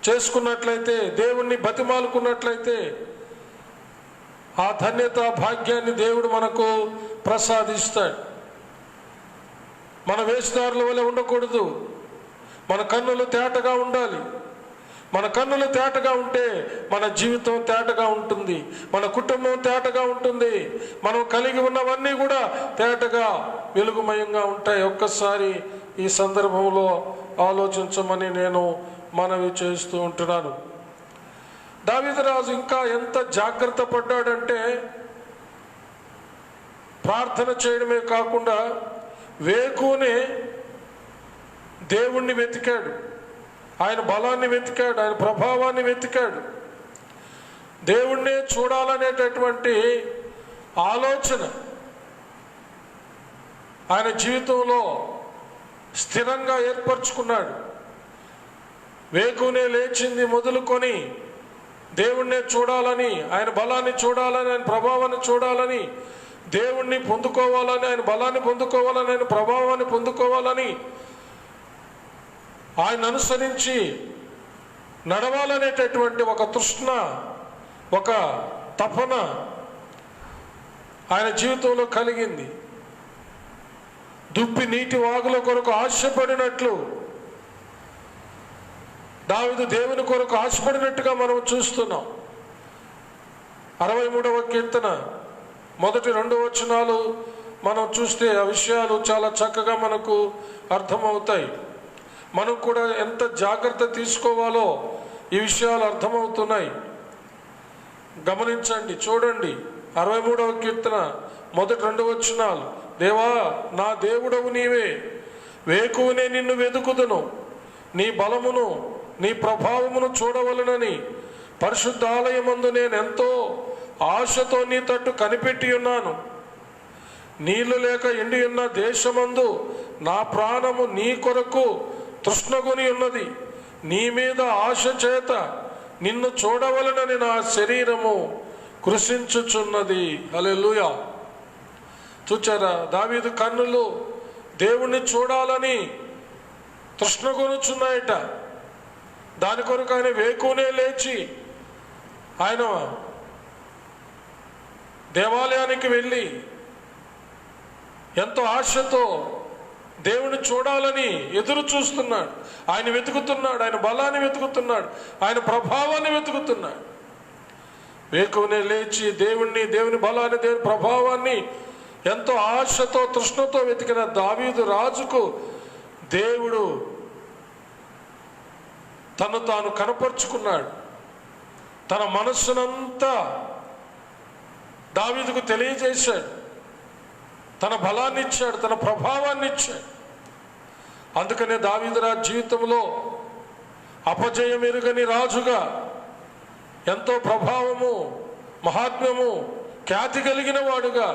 చేసుకున్నట్లయితే, దేవుణ్ణి బతిమాలుకున్నట్లయితే ఆ ధన్యత, భాగ్యాన్ని దేవుడు మనకు ప్రసాదిస్తాడు. మన వేషధారుల వలె ఉండకూడదు. మన కన్నులు తేటగా ఉండాలి. మన కన్నులు తేటగా ఉంటే మన జీవితం తేటగా ఉంటుంది, మన కుటుంబం తేటగా ఉంటుంది, మనం కలిగి ఉన్నవన్నీ కూడా తేటగా వెలుగుమయంగా ఉంటాయి. ఒక్కసారి ఈ సందర్భంలో ఆలోచించమని నేను మనవి చేస్తూ ఉంటున్నాను. దావీదు రాజు ఇంకా ఎంత జాగ్రత్త పడ్డాడంటే, ప్రార్థన చేయడమే కాకుండా వేకునే దేవుణ్ణి వెతికాడు. ఆయన బలాన్ని వెతికాడు, ఆయన ప్రభావాన్ని వెతికాడు. దేవుణ్ణే చూడాలనేటటువంటి ఆలోచన ఆయన జీవితంలో స్థిరంగా ఏర్పరచుకున్నాడు. వేకునే లేచింది మొదలుకొని దేవుణ్ణే చూడాలని, ఆయన బలాన్ని చూడాలని, ఆయన ప్రభావాన్ని చూడాలని, దేవుణ్ణి పొందుకోవాలని, ఆయన బలాన్ని పొందుకోవాలని, ఆయన ప్రభావాన్ని పొందుకోవాలని, ఆయన అనుసరించి నడవాలనేటటువంటి ఒక తృష్ణ, ఒక తపన ఆయన జీవితంలో కలిగింది. దుప్పి నీటి వాగుల కొరకు ఆశపడినట్లు దావీదు దేవుని కొరకు ఆశపడినట్టుగా మనం చూస్తున్నాం. 63వ కీర్తన మొదటి 2 వచనాలు మనం చూస్తే ఆ విషయాలు చాలా చక్కగా మనకు అర్థమవుతాయి. మనం కూడా ఎంత జాగ్రత్త తీసుకోవాలో ఈ విషయాలు అర్థమవుతున్నాయి. గమనించండి, చూడండి. 63వ కీర్తన మొదటి 2 వచనాలు. దేవా, నా దేవుడవు నీవే, వేకువనే నిన్ను వెదుకుదును, నీ బలమును, నీ ప్రభావమును చూడవలనని పరిశుద్ధాలయమందు నేను ఎంతో ఆశతో నీ తట్టు కనిపెట్టి ఉన్నాను. నీళ్లు లేక ఎండి ఉన్న దేశమందు నా ప్రాణము నీ కొరకు తృష్ణగొని ఉన్నది. నీ మీద ఆశ చేత నిన్ను చూడవలనని నా శరీరము కృషించుచున్నది. హల్లెలూయా. చూచారా, దావీదు కన్నులు దేవుణ్ణి చూడాలని తృష్ణగొనుచున్నాయట. దాని కొరకు ఆయన వేకునే లేచి ఆయన దేవాలయానికి వెళ్ళి ఎంతో ఆశతో దేవుని చూడాలని ఎదురు చూస్తున్నాడు. ఆయన వెతుకుతున్నాడు, ఆయన బలాన్ని వెతుకుతున్నాడు, ఆయన ప్రభావాన్ని వెతుకుతున్నాడు. వేకునే లేచి దేవుని బలాన్ని, దేవుని ప్రభావాన్ని ఎంతో ఆశతో, తృష్ణతో వెతికిన దావీదు రాజుకు దేవుడు తను తాను కనపరుచుకున్నాడు. తన మనస్సునంతా దావీదుకు తెలియజేశాడు. తన బలాన్ని ఇచ్చాడు, తన ప్రభావాన్ని ఇచ్చాడు. అందుకనే దావీదు రాజు జీవితంలో అపజయం ఎరుగని రాజుగా, ఎంతో ప్రభావము, మహాత్మ్యము, ఖ్యాతి కలిగిన వాడుగా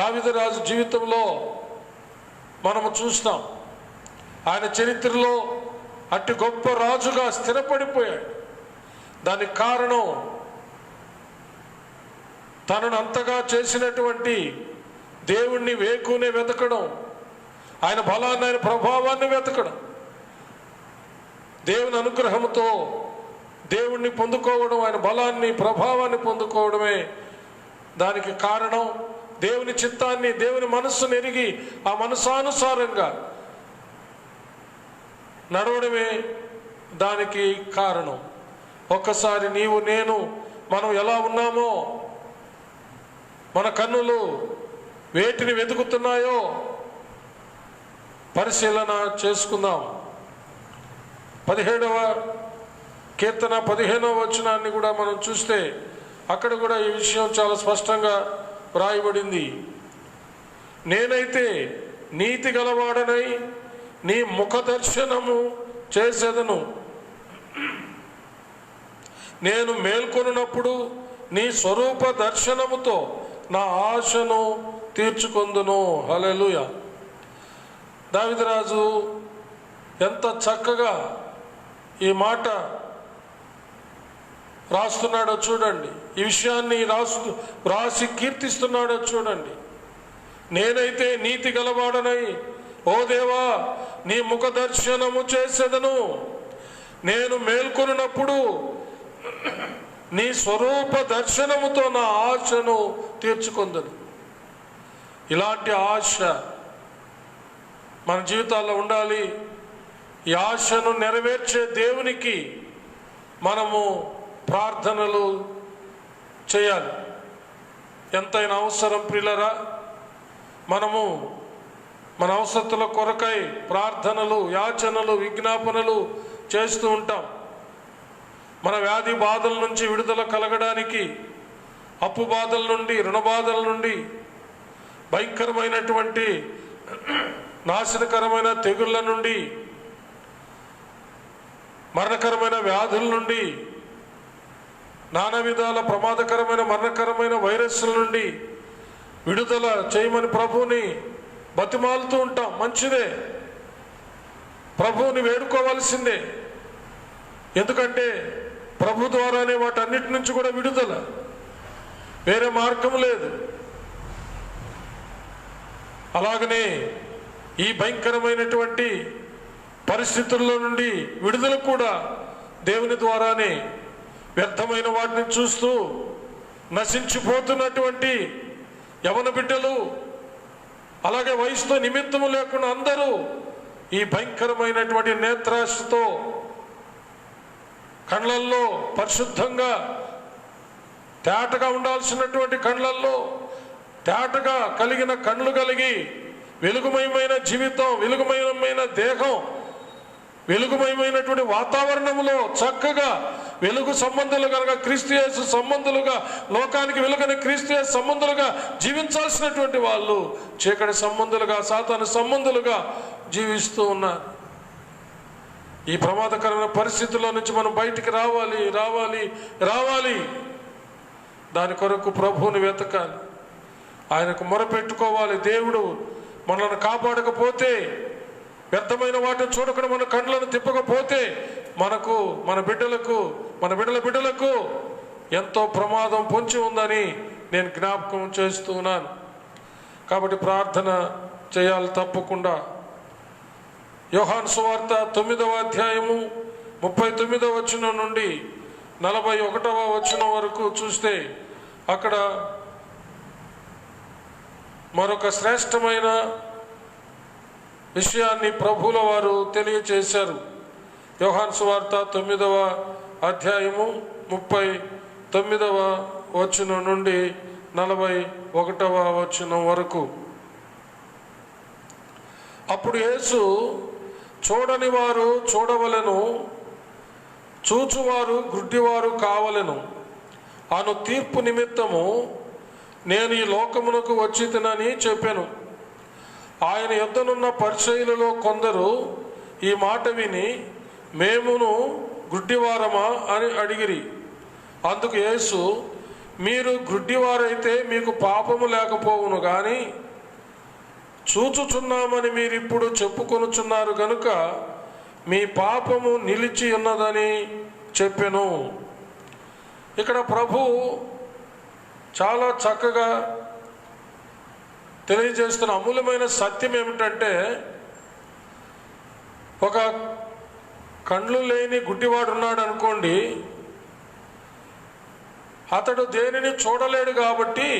దావీదు రాజు జీవితంలో మనము చూస్తాం. ఆయన చరిత్రలో అట్టి గొప్ప రాజుగా స్థిరపడిపోయాడు. దానికి కారణం తనను అంతగా చేసినటువంటి దేవుణ్ణి వేకునే వెతకడం, ఆయన బలాన్ని, ఆయన ప్రభావాన్ని వెతకడం, దేవుని అనుగ్రహంతో దేవుణ్ణి పొందుకోవడం, ఆయన బలాన్ని, ప్రభావాన్ని పొందుకోవడమే దానికి కారణం. దేవుని చిత్తాన్ని, దేవుని మనస్సును ఎరిగి ఆ మనసానుసారంగా నడవడమే దానికి కారణం. ఒక్కసారి నీవు నేను మనం ఎలా ఉన్నామో, మన కన్నులు వేటిని వెతుకుతున్నాయో పరిశీలన చేసుకుందాం. 17వ కీర్తన 15వ వచనాన్ని కూడా మనం చూస్తే అక్కడ కూడా ఈ విషయం చాలా స్పష్టంగా వ్రాయబడింది. నేనైతే నీతి గలవాడనై నీ ముఖ దర్శనము చేసేదను, నేను మేల్కొనున్నప్పుడు నీ స్వరూప దర్శనముతో నా ఆశను తీర్చుకొందును. హల్లెలూయా. దావీదురాజు ఎంత చక్కగా ఈ మాట రాస్తున్నాడో చూడండి. ఈ విషయాన్ని రాసి కీర్తిస్తున్నాడో చూడండి. నేనైతే నీతి గలవాడనై ఓ దేవా నీ ముఖ దర్శనము చేసేదను, నేను మేల్కొనున్నప్పుడు నీ స్వరూప దర్శనముతో నా ఆశను తీర్చుకొందును. ఇలాంటి ఆశ మన జీవితాల్లో ఉండాలి. ఈ ఆశను నెరవేర్చే దేవునికి మనము ప్రార్థనలు చేయాలి. ఎంతైనా అవసరం ప్రియులరా. మనము మన అవసరతల కొరకై ప్రార్థనలు, యాచనలు, విజ్ఞాపనలు చేస్తూ ఉంటాం. మన వ్యాధి బాధల నుంచి విడుదల కలగడానికి, అప్పు బాధల నుండి, రుణ బాధల నుండి, భయంకరమైనటువంటి నాశనకరమైన తెగుళ్ళ నుండి, మరణకరమైన వ్యాధుల నుండి, నానా విధాల ప్రమాదకరమైన మరణకరమైన వైరస్ల నుండి విడుదల చేయమని ప్రభువుని బతిమాలుతూ ఉంటాం. మంచిదే, ప్రభువుని వేడుకోవాల్సిందే. ఎందుకంటే ప్రభు ద్వారానే వాటన్నిటి నుంచి కూడా విడుదల, వేరే మార్గం లేదు. అలాగనే ఈ భయంకరమైనటువంటి పరిస్థితుల్లో నుండి విడుదల కూడా దేవుని ద్వారానే. వ్యర్థమైన వాటిని చూస్తూ నశించిపోతున్నటువంటి యవన బిడ్డలు, అలాగే వయసుతో నిమిత్తము లేకుండా అందరూ ఈ భయంకరమైనటువంటి నేత్రాశతో కళ్ళల్లో పరిశుద్ధంగా తేటగా ఉండాల్సినటువంటి కళ్ళల్లో తేటగా కలిగిన కళ్ళు కలిగి వెలుగుమయమైన జీవితం, వెలుగుమయమైన దేహం, వెలుగుమయమైనటువంటి వాతావరణంలో చక్కగా వెలుగు సంబంధులు కనుక క్రీస్తు యేసు సంబంధులుగా, లోకానికి వెలుగని క్రీస్తు యేసు సంబంధులుగా జీవించాల్సినటువంటి వాళ్ళు చీకటి సంబంధులుగా, సాతాను సంబంధులుగా జీవిస్తూ ఉన్నారు. ఈ ప్రమాదకరమైన పరిస్థితుల్లో నుంచి మనం బయటికి రావాలి రావాలి రావాలి. దాని కొరకు ప్రభువుని వెతకాలి, ఆయనకు మొరపెట్టుకోవాలి. దేవుడు మనల్ని కాపాడకపోతే, వ్యర్థమైన వాటిని చూడకుండా మన కళ్ళను తిప్పకపోతే మనకు, మన బిడ్డలకు, మన బిడ్డలకు ఎంతో ప్రమాదం పొంచి ఉందని నేను జ్ఞాపకం చేస్తూ ఉన్నాను. కాబట్టి ప్రార్థన చేయాలి తప్పకుండా. యోహాను సువార్త 9వ అధ్యాయము 39వ వచనం నుండి 41వ వచనం వరకు చూస్తే అక్కడ మరొక శ్రేష్టమైన విషయాన్ని ప్రభువుల వారు తెలియచేశారు. యోహాను సువార్త 9వ అధ్యాయము 39వ వచనం నుండి 41వ వచనం వరకు. అప్పుడు యేసు, చూడని వారు చూడవలెను, చూచువారు గుడ్డివారు కావలెను అను తీర్పు నిమిత్తము నేను ఈ లోకమునకు వచ్చితినని చెప్పాను. ఆయన యొద్దనున్న పరిచయులలో కొందరు ఈ మాట విని, మేమును గుడ్డివారమా అని అడిగిరి. అందుకు యేసు, మీరు గుడ్డివారైతే మీకు పాపము లేకపోవును, కానీ చూచుచున్నామని మీరిప్పుడు చెప్పుకొనుచున్నారు గనుక మీ పాపము నిలిచి ఉన్నదని చెప్పెను. ఇక్కడ ప్రభు చాలా చక్కగా తెలియజేస్తున్న అమూల్యమైన సత్యం ఏమిటంటే, ఒక కళ్ళు లేని గుడ్డివాడు ఉన్నాడు అనుకోండి, అతడు దేనిని చూడలేడు కాబట్టి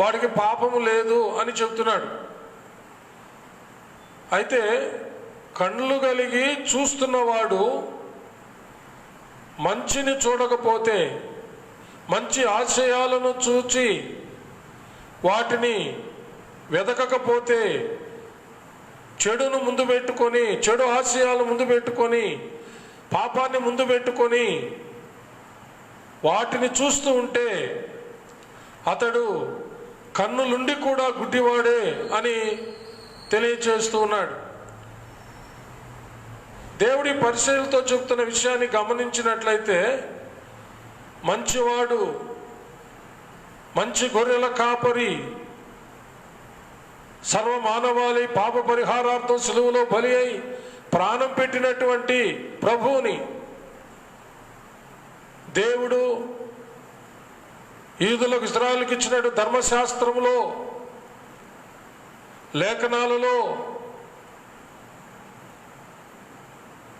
వాడికి పాపము లేదు అని చెప్తున్నాడు. అయితే కళ్ళు కలిగి చూస్తున్నవాడు మంచిని చూడకపోతే, మంచి ఆశయాలను చూచి వాటిని వెదకకపోతే, చెడును ముందు పెట్టుకొని, చెడు ఆశయాలు ముందు పెట్టుకొని, పాపాన్ని ముందు పెట్టుకొని వాటిని చూస్తూ ఉంటే అతడు కన్నులుండి కూడా గుడ్డివాడే అని తెలియచేస్తూ ఉన్నాడు. దేవుడి పరిచయులతో చెప్తున్న విషయాన్ని గమనించినట్లయితే, మంచివాడు, మంచి గొర్రెల కాపరి, సర్వమానవాళి పాప పరిహారార్థం సిలువలో బలి అయి ప్రాణం పెట్టినటువంటి ప్రభువుని దేవుడు యూదులకు, ఇశ్రాయేలుకి ఇచ్చినట్టు ధర్మశాస్త్రములో, లేఖనాలలో,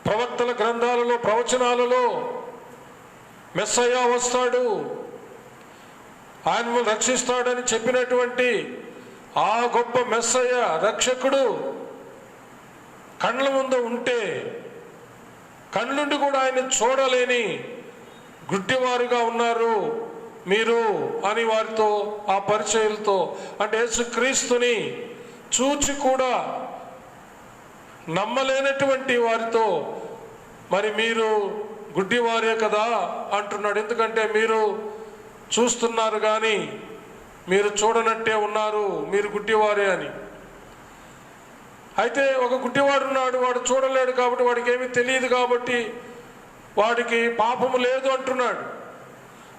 ప్రవక్తల గ్రంథాలలో, ప్రవచనాలలో మెస్సయ్య వస్తాడు, ఆయనను రక్షిస్తాడని చెప్పినటువంటి ఆ గొప్ప మెస్సయ్య రక్షకుడు కళ్ళ ముందు ఉంటే, కళ్ళుండి కూడా ఆయన చూడలేని గుడ్డివారుగా ఉన్నారు మీరు అని వారితో, ఆ పరిచయులతో, అంటే యేసుక్రీస్తుని చూచి కూడా నమ్మలేనటువంటి వారితో, మరి మీరు గుడ్డివారే కదా అంటున్నాడు. ఎందుకంటే మీరు చూస్తున్నారు కానీ మీరు చూడనట్టే ఉన్నారు, మీరు గుడ్డివారే అని. అయితే ఒక గుడ్డివాడు ఉన్నాడు, వాడు చూడలేడు కాబట్టి, వాడికి ఏమీ తెలియదు కాబట్టి వాడికి పాపము లేదు అంటున్నాడు.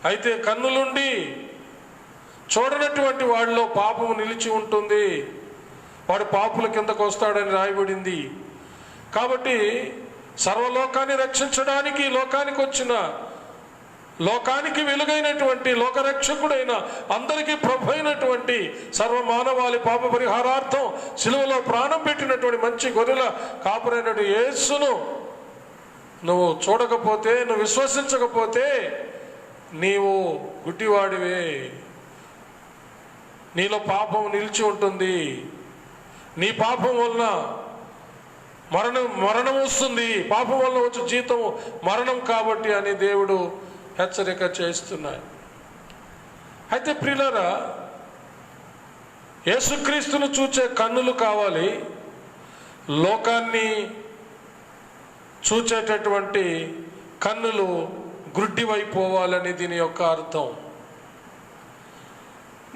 అయితే కన్నులుండి చూడనటువంటి వాడిలో పాపము నిలిచి ఉంటుంది, వాడు పాపుల కిందకు వస్తాడని రాయబడింది. కాబట్టి సర్వలోకాన్ని రక్షించడానికి లోకానికి వచ్చిన, లోకానికి వెలుగైనటువంటి, లోకరక్షకుడైన, అందరికీ ప్రభు అయినటువంటి, సర్వమానవాళి పాప పరిహారార్థం సిలువలో ప్రాణం పెట్టినటువంటి మంచి గొర్రెల కాపురైనటువంటి యేసును నువ్వు చూడకపోతే, నువ్వు విశ్వసించకపోతే నీవు గుడ్డివాడివే, నీలో పాపం నిలిచి ఉంటుంది, నీ పాపం వలన మరణం వస్తుంది, పాపం వల్ల వచ్చే జీతం మరణం కాబట్టి అని దేవుడు హెచ్చరిక చేస్తున్నాడు. అయితే ప్రియులారా, యేసుక్రీస్తును చూచే కన్నులు కావాలి, లోకాన్ని చూచేటటువంటి కన్నులు గుడ్డివైపోవాలని దీని యొక్క అర్థం.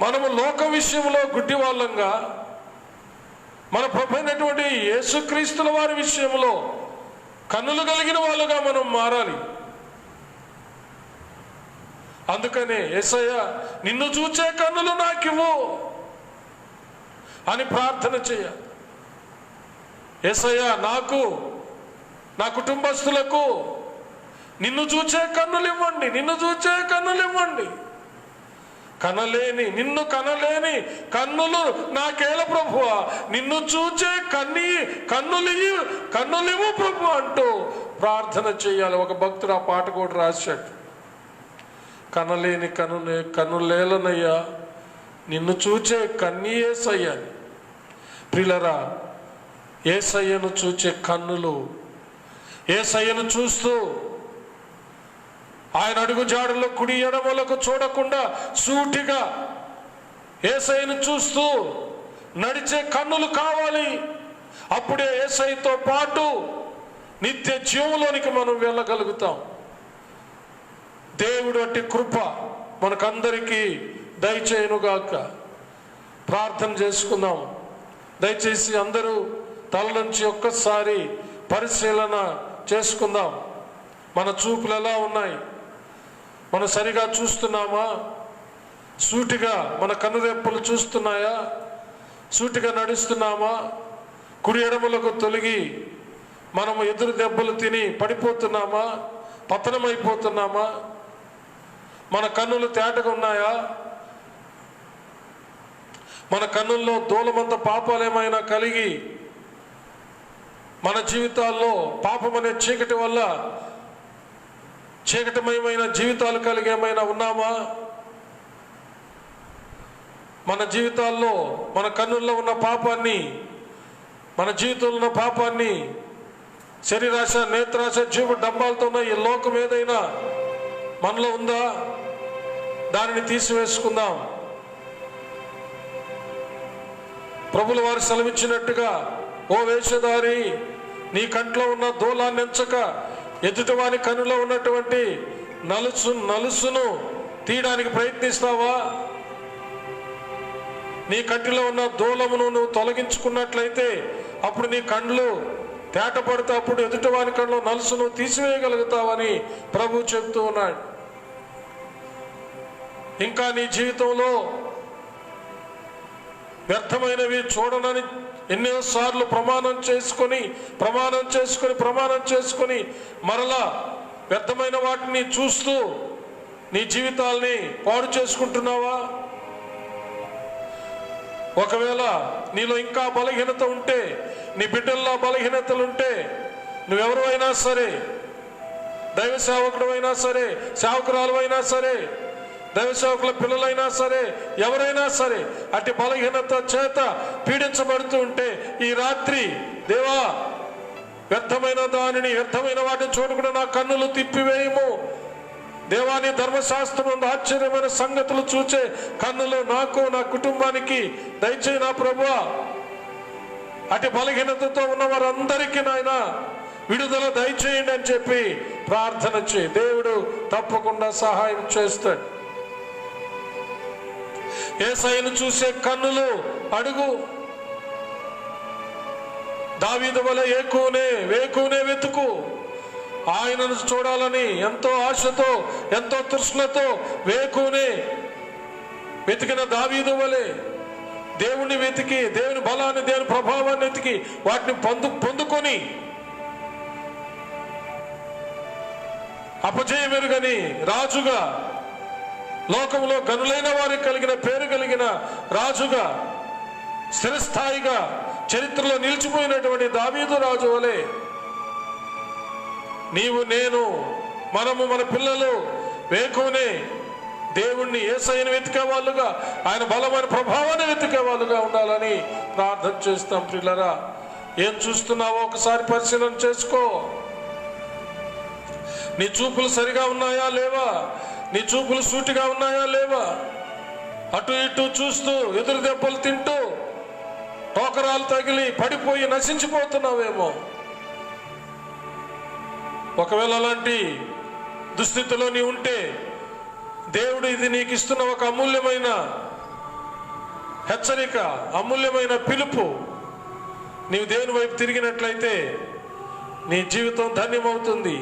మనము లోక విషయంలో గుడ్డి వాళ్ళంగా, మన ప్రభు అయినటువంటి యేసుక్రీస్తుల వారి విషయంలో కన్నులు కలిగిన వాళ్ళుగా మనం మారాలి. అందుకనే యేసయ్య నిన్ను చూచే కన్నులు నాకివ్వు అని ప్రార్థన చేయాలి. యేసయ్య నాకు, నా కుటుంబస్తులకు నిన్ను చూచే కన్నులు ఇవ్వండి, నిన్ను చూచే కన్నులు ఇవ్వండి. నిన్ను కనలేని కన్నులు నాకేల ప్రభువా, నిన్ను చూచే కన్నులివ్వు ప్రభు అంటూ ప్రార్థన చేయాలి. ఒక భక్తుడు ఆ పాట కూడా రాశాడు, కనలేని కన్నులేలనయ్యా, నిన్ను చూచే కన్నీ యేసయ్య. ప్రియులరా, యేసయ్యను చూచే కన్నులు, యేసయ్యను చూస్తూ ఆయన అడుగు జాడల్లో కుడి ఎడమలకు చూడకుండా సూటిగా యేసయ్యను చూస్తూ నడిచే కన్నులు కావాలి. అప్పుడే యేసయ్యతో పాటు నిత్య జీవంలోనికి మనం వెళ్ళగలుగుతాం. దేవుడు అట్టి కృప మనకందరికీ దయచేయునుగాక. ప్రార్థన చేసుకుందాం. దయచేసి అందరూ తల నుంచి ఒక్కసారి పరిశీలన చేసుకుందాం. మన చూపులు ఎలా ఉన్నాయి? మనం సరిగా చూస్తున్నామా? సూటిగా మన కన్నురెప్పలు చూస్తున్నాయా? సూటిగా నడుస్తున్నామా? కుడి ఎడమలకు తొలగి మనము ఎదురు దెబ్బలు తిని పడిపోతున్నామా? పతనమైపోతున్నామా? మన కన్నులు తేటగా ఉన్నాయా? మన కన్నుల్లో దూలమంత పాపాలు ఏమైనా కలిగి మన జీవితాల్లో పాపం అనే చీకటి వల్ల చీకటిమయమైన జీవితాలు కలిగి ఏమైనా ఉన్నామా? మన జీవితాల్లో మన కన్నుల్లో ఉన్న పాపాన్ని, మన జీవితంలో ఉన్న పాపాన్ని, శరీరాశ, నేత్రాశ, జీవ డంబాలతో ఉన్న ఈ లోకం ఏదైనా మనలో ఉందా? దానిని తీసివేసుకుందాం. ప్రభుల వారు సెలవిచ్చినట్టుగా, ఓ వేషధారి, నీ కంట్లో ఉన్న దూలాన్ని ఎంచక ఎదుటివాని కనులో ఉన్నటువంటి నలుసును తీయడానికి ప్రయత్నిస్తావా? నీ కంటిలో ఉన్న దూలమును నువ్వు తొలగించుకున్నట్లయితే అప్పుడు నీ కండ్లు తేటపడితే అప్పుడు ఎదుటివాని కళ్ళు నలుసును తీసివేయగలుగుతావని ప్రభు చెప్తూ ఉన్నాడు. ఇంకా నీ జీవితంలో వ్యర్థమైనవి చూడనని ఎన్నోసార్లు ప్రమాణం చేసుకొని మరలా వ్యర్థమైన వాటిని చూస్తూ నీ జీవితాల్ని పాడు చేసుకుంటున్నావా? ఒకవేళ నీలో ఇంకా బలహీనత ఉంటే, నీ బిడ్డల్లో బలహీనతలుంటే, నువ్వెవరు అయినా సరే, దైవ సేవకుడు అయినా సరే, సేవకురాలు అయినా సరే, దైవ సేవకుల పిల్లలైనా సరే, ఎవరైనా సరే అటు బలహీనత చేత పీడించబడుతూ ఉంటే ఈ రాత్రి, దేవా, వ్యర్థమైన వాటిని చూడకుండా నా కన్నులు తిప్పివేయము. దేవాని ధర్మశాస్త్రం ఆశ్చర్యమైన సంగతులు చూచే కన్నులు నాకు, నా కుటుంబానికి దయచేయి నా ప్రభువా. అటు బలహీనతతో ఉన్న వారందరికీ నాయన విడుదల దయచేయండి అని చెప్పి ప్రార్థన చేయి. దేవుడు తప్పకుండా సహాయం చేస్తాడు. యేసయ్యను చూసే కన్నులు అడుగు. దావీదు వలె వేకునే వెతుకు. ఆయనను చూడాలని ఎంతో ఆశతో, ఎంతో తృష్ణతో వేకునే వెతికిన దావీదు వలె దేవుని వెతికి, దేవుని బలాన్ని, దేవుని ప్రభావాన్ని వెతికి వాటిని పొందుకొని అపజయమెరుగని రాజుగా, లోకంలో గనులైన వారికి కలిగిన పేరు కలిగిన రాజుగా, స్థిరస్థాయిగా చరిత్రలో నిలిచిపోయినటువంటి దావీదు రాజు వలె నీవు, నేను, మనము, మన పిల్లలు వేకునే దేవుణ్ణి, యేసయ్యను వెతికే వాళ్ళుగా, ఆయన బలమైన ప్రభావాన్ని వెతికే వాళ్ళుగా ఉండాలని ప్రార్థన చేస్తాం. ప్రియులారా, ఏం చూస్తున్నావో ఒకసారి పరిశీలన చేసుకో. నీ చూపులు సరిగా ఉన్నాయా లేవా? నీ చూపులు సూటిగా ఉన్నాయా లేవా? అటు ఇటు చూస్తూ ఎదురు దెబ్బలు తింటూ టోకరాలు తగిలి పడిపోయి నశించిపోతున్నావేమో. ఒకవేళ అలాంటి దుస్థితిలో నీ ఉంటే దేవుడు ఇది నీకు ఇస్తున్న ఒక అమూల్యమైన హెచ్చరిక, అమూల్యమైన పిలుపు. నీవు దేవుని వైపు తిరిగినట్లయితే నీ జీవితం ధన్యమవుతుంది.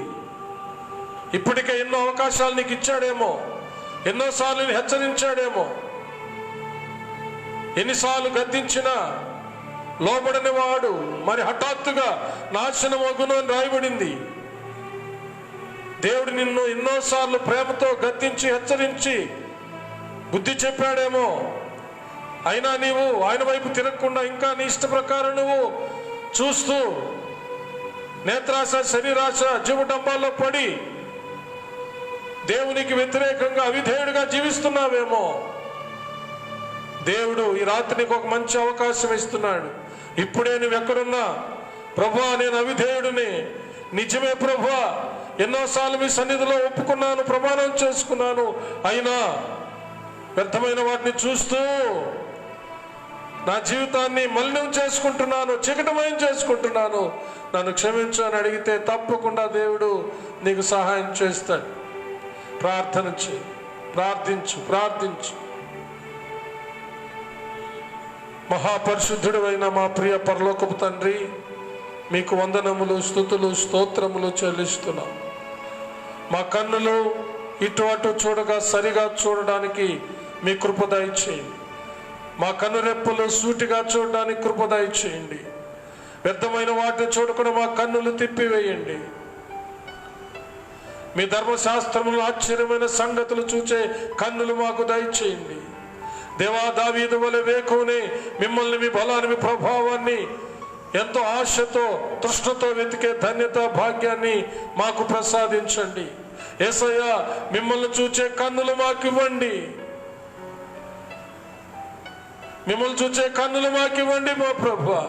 ఇప్పటికే ఎన్నో అవకాశాలు నీకు ఇచ్చాడేమో, ఎన్నోసార్లు హెచ్చరించాడేమో, ఎన్నిసార్లు గద్దించినా లోబడని వాడు మరి హఠాత్తుగా నాశనమగును అని రాయబడింది. దేవుడు నిన్ను ఎన్నోసార్లు ప్రేమతో గద్దించి హెచ్చరించి బుద్ధి చెప్పాడేమో, అయినా నీవు ఆయన వైపు తిరగకుండా ఇంకా నీ ఇష్ట ప్రకారం నువ్వు చూస్తూ నేత్రాశ, శరీరాశ, జీవడంబాల్లో పడి దేవునికి వ్యతిరేకంగా అవిధేయుడిగా జీవిస్తున్నావేమో. దేవుడు ఈ రాత్రి నీకు ఒక మంచి అవకాశం ఇస్తున్నాడు. ఇప్పుడే నువ్వు ఎక్కడున్నా, ప్రభువా నేను అవిధేయుడిని, నిజమే ప్రభువా, ఎన్నోసార్లు మీ సన్నిధిలో ఒప్పుకున్నాను, ప్రమాణం చేసుకున్నాను, అయినా వ్యర్థమైన వాటిని చూస్తూ నా జీవితాన్ని మలినం చేసుకుంటున్నాను, చీకటమయం చేసుకుంటున్నాను, నన్ను క్షమించు అని అడిగితే తప్పకుండా దేవుడు నీకు సహాయం చేస్తాడు. ప్రార్థన చేయి, ప్రార్థించు. మహాపరిశుద్ధుడు అయిన మా ప్రియ పరలోకపు తండ్రి, మీకు వందనములు, స్తుతులు, స్తోత్రములు చెల్లిస్తున్నాం. మా కన్నులు ఇటు అటు చూడగా సరిగా చూడడానికి మీ కృప దయచేయండి. మా కన్నురెప్పలు సూటిగా చూడడానికి కృప దయచేయండి. వ్యర్థమైన వాటిని చూడకుండా మా కన్నులు తిప్పివేయండి. మీ ధర్మశాస్త్రములు ఆశ్చర్యమైన సంగతులు చూచే కన్నులు మాకు దయచేయండి. దేవా, దావీదు వలె వేకువని మిమ్మల్ని, మీ బలాన్ని, మీ ప్రభావాన్ని ఎంతో ఆశతో, తృష్ణతో వెతికే ధన్యత, భాగ్యాన్ని మాకు ప్రసాదించండి. యేసయ్యా, మిమ్మల్ని చూచే కన్నులు మాకు ఇవ్వండి. మిమ్మల్ని చూచే కన్నులు మాకు ఇవ్వండి మా ప్రభువా.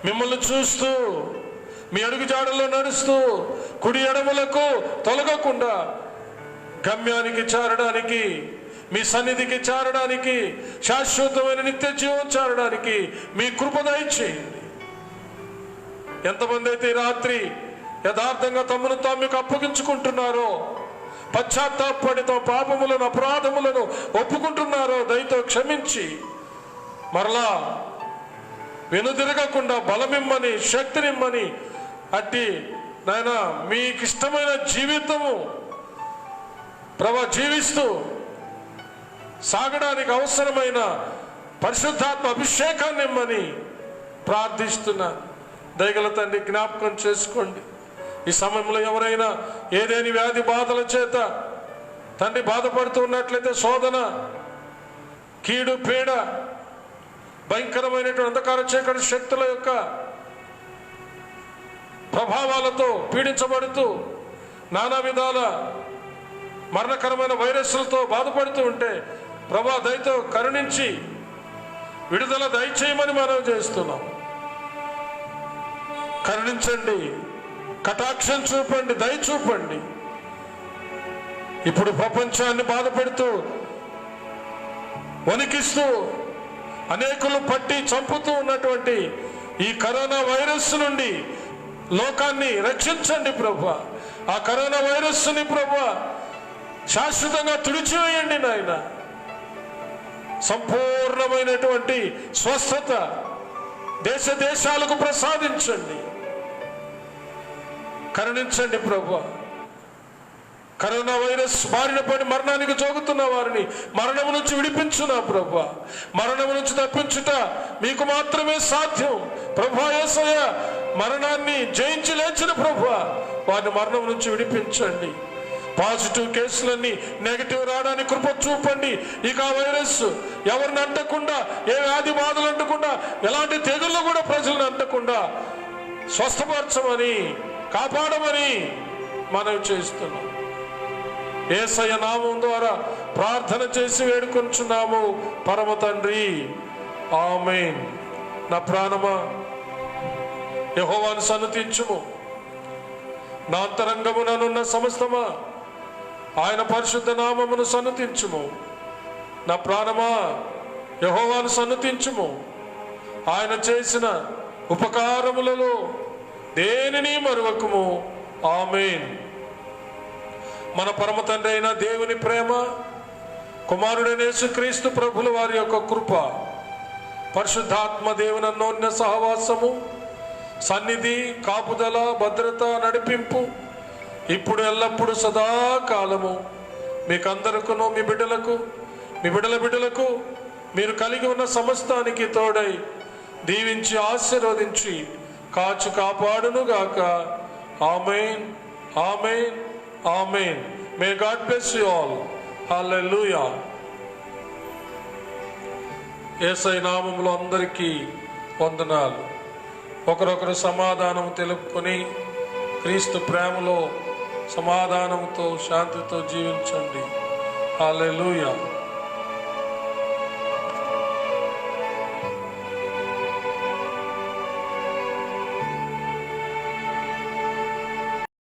మిమ్మల్ని చూస్తూ, మీ అడుగుజాడల్లో నడుస్తూ, కుడి ఎడమలకు తొలగకుండా గమ్యానికి చేరడానికి, మీ సన్నిధికి చేరడానికి, శాశ్వతమైన నిత్య జీవం చేరడానికి మీ కృప దయచేయండి. ఎంతమంది అయితే ఈ రాత్రి యథార్థంగా తమను తాము మీకు అప్పగించుకుంటున్నారో, పశ్చాత్తాపడి తమ పాపములను, అపరాధములను ఒప్పుకుంటున్నారో, దయతో క్షమించి మరలా వెనుదిరగకుండా బలమిమ్మని, శక్తినిమ్మని, అట్టి నాయన మీకు ఇష్టమైన జీవితము ప్రభా జీవిస్తూ సాగడానికి అవసరమైన పరిశుద్ధాత్మ అభిషేకాన్ని ఇమ్మని ప్రార్థిస్తున్నా. దయగల తండ్రి, జ్ఞాపకం చేసుకోండి. ఈ సమయంలో ఎవరైనా ఏదేని వ్యాధి బాధల చేత తండ్రి బాధపడుతూ ఉన్నట్లయితే, శోధన, కీడు, పీడ, భయంకరమైనటువంటి అంధకార చీకటి శక్తుల యొక్క ప్రభావాలతో పీడించబడుతూ, నానా విధాల మరణకరమైన వైరస్లతో బాధపడుతూ ఉంటే, ప్రభా దయతో కరుణించి విడుదల దయచేయమని మనం చేస్తున్నాం. కరుణించండి, కటాక్షం చూపండి, దయ చూపండి. ఇప్పుడు ప్రపంచాన్ని బాధపెడుతూ, వణికిస్తూ, అనేకులు పట్టి చంపుతూ ఉన్నటువంటి ఈ కరోనా వైరస్ నుండి లోకాన్ని రక్షించండి ప్రభువా. ఆ కరోనా వైరస్ని ప్రభువా శాశ్వతంగా తుడిచివేయండి నాయన. సంపూర్ణమైనటువంటి స్వస్థత దేశ దేశాలకు ప్రసాదించండి. కరుణించండి ప్రభువా. కరోనా వైరస్ బారిన పడి మరణానికి జోగుతున్న వారిని మరణము నుంచి విడిపించునా ప్రభువా. మరణము నుంచి తప్పించుట మీకు మాత్రమే సాధ్యం ప్రభువా. యేసయ్య మరణాన్ని జయించి లేచిన ప్రభువా, వారిని మరణం నుంచి విడిపించండి. పాజిటివ్ కేసులన్నీ నెగిటివ్ రావడానికి కృప చూపండి. ఇక ఆ వైరస్ ఎవరిని అంటకుండా, ఏ వ్యాధి బాధలు అంటకుండా, ఎలాంటి తెగుళ్ళు కూడా ప్రజలను అంటకుండా స్వస్థపరచమని, కాపాడమని మనం చేస్తున్నాం. యేసయ్య నామం ద్వారా ప్రార్థన చేసి వేడుకొంచున్నాము పరమ తండ్రి, ఆమేన్. నా ప్రాణమా యెహోవాను సన్నుతించుము, నా అంతరంగముననున్న సమస్తమా ఆయన పరిశుద్ధ నామమును సన్నుతించుము. నా ప్రాణమా యెహోవాను సన్నుతించుము, ఆయన చేసిన ఉపకారములలో దేనిని మరువకుము. ఆమేన్. మన పరమ తండ్రి అయిన దేవుని ప్రేమ, కుమారుడైన యేసుక్రీస్తు ప్రభుల వారి యొక్క కృప, పరిశుద్ధాత్మ దేవుని అన్యోన్య సహవాసము, సన్నిధి, కాపుదల, భద్రత, నడిపింపు ఇప్పుడు ఎల్లప్పుడు సదాకాలము మీకందరకును, మీ బిడ్డలకు, మీ బిడ్డల బిడ్డలకు, మీరు కలిగి ఉన్న సమస్తానికి తోడై దీవించి ఆశీర్వదించి కాచు కాపాడును గాక. Amen, amen, amen. May God bless you all. Hallelujah. యేసయ్య నామములో అందరికీ వందనాలు. ఒకరొకరు సమాధానం తెలుపుకొని క్రీస్తు ప్రేమలో సమాధానంతో, శాంతితో జీవించండి. హల్లెలూయా.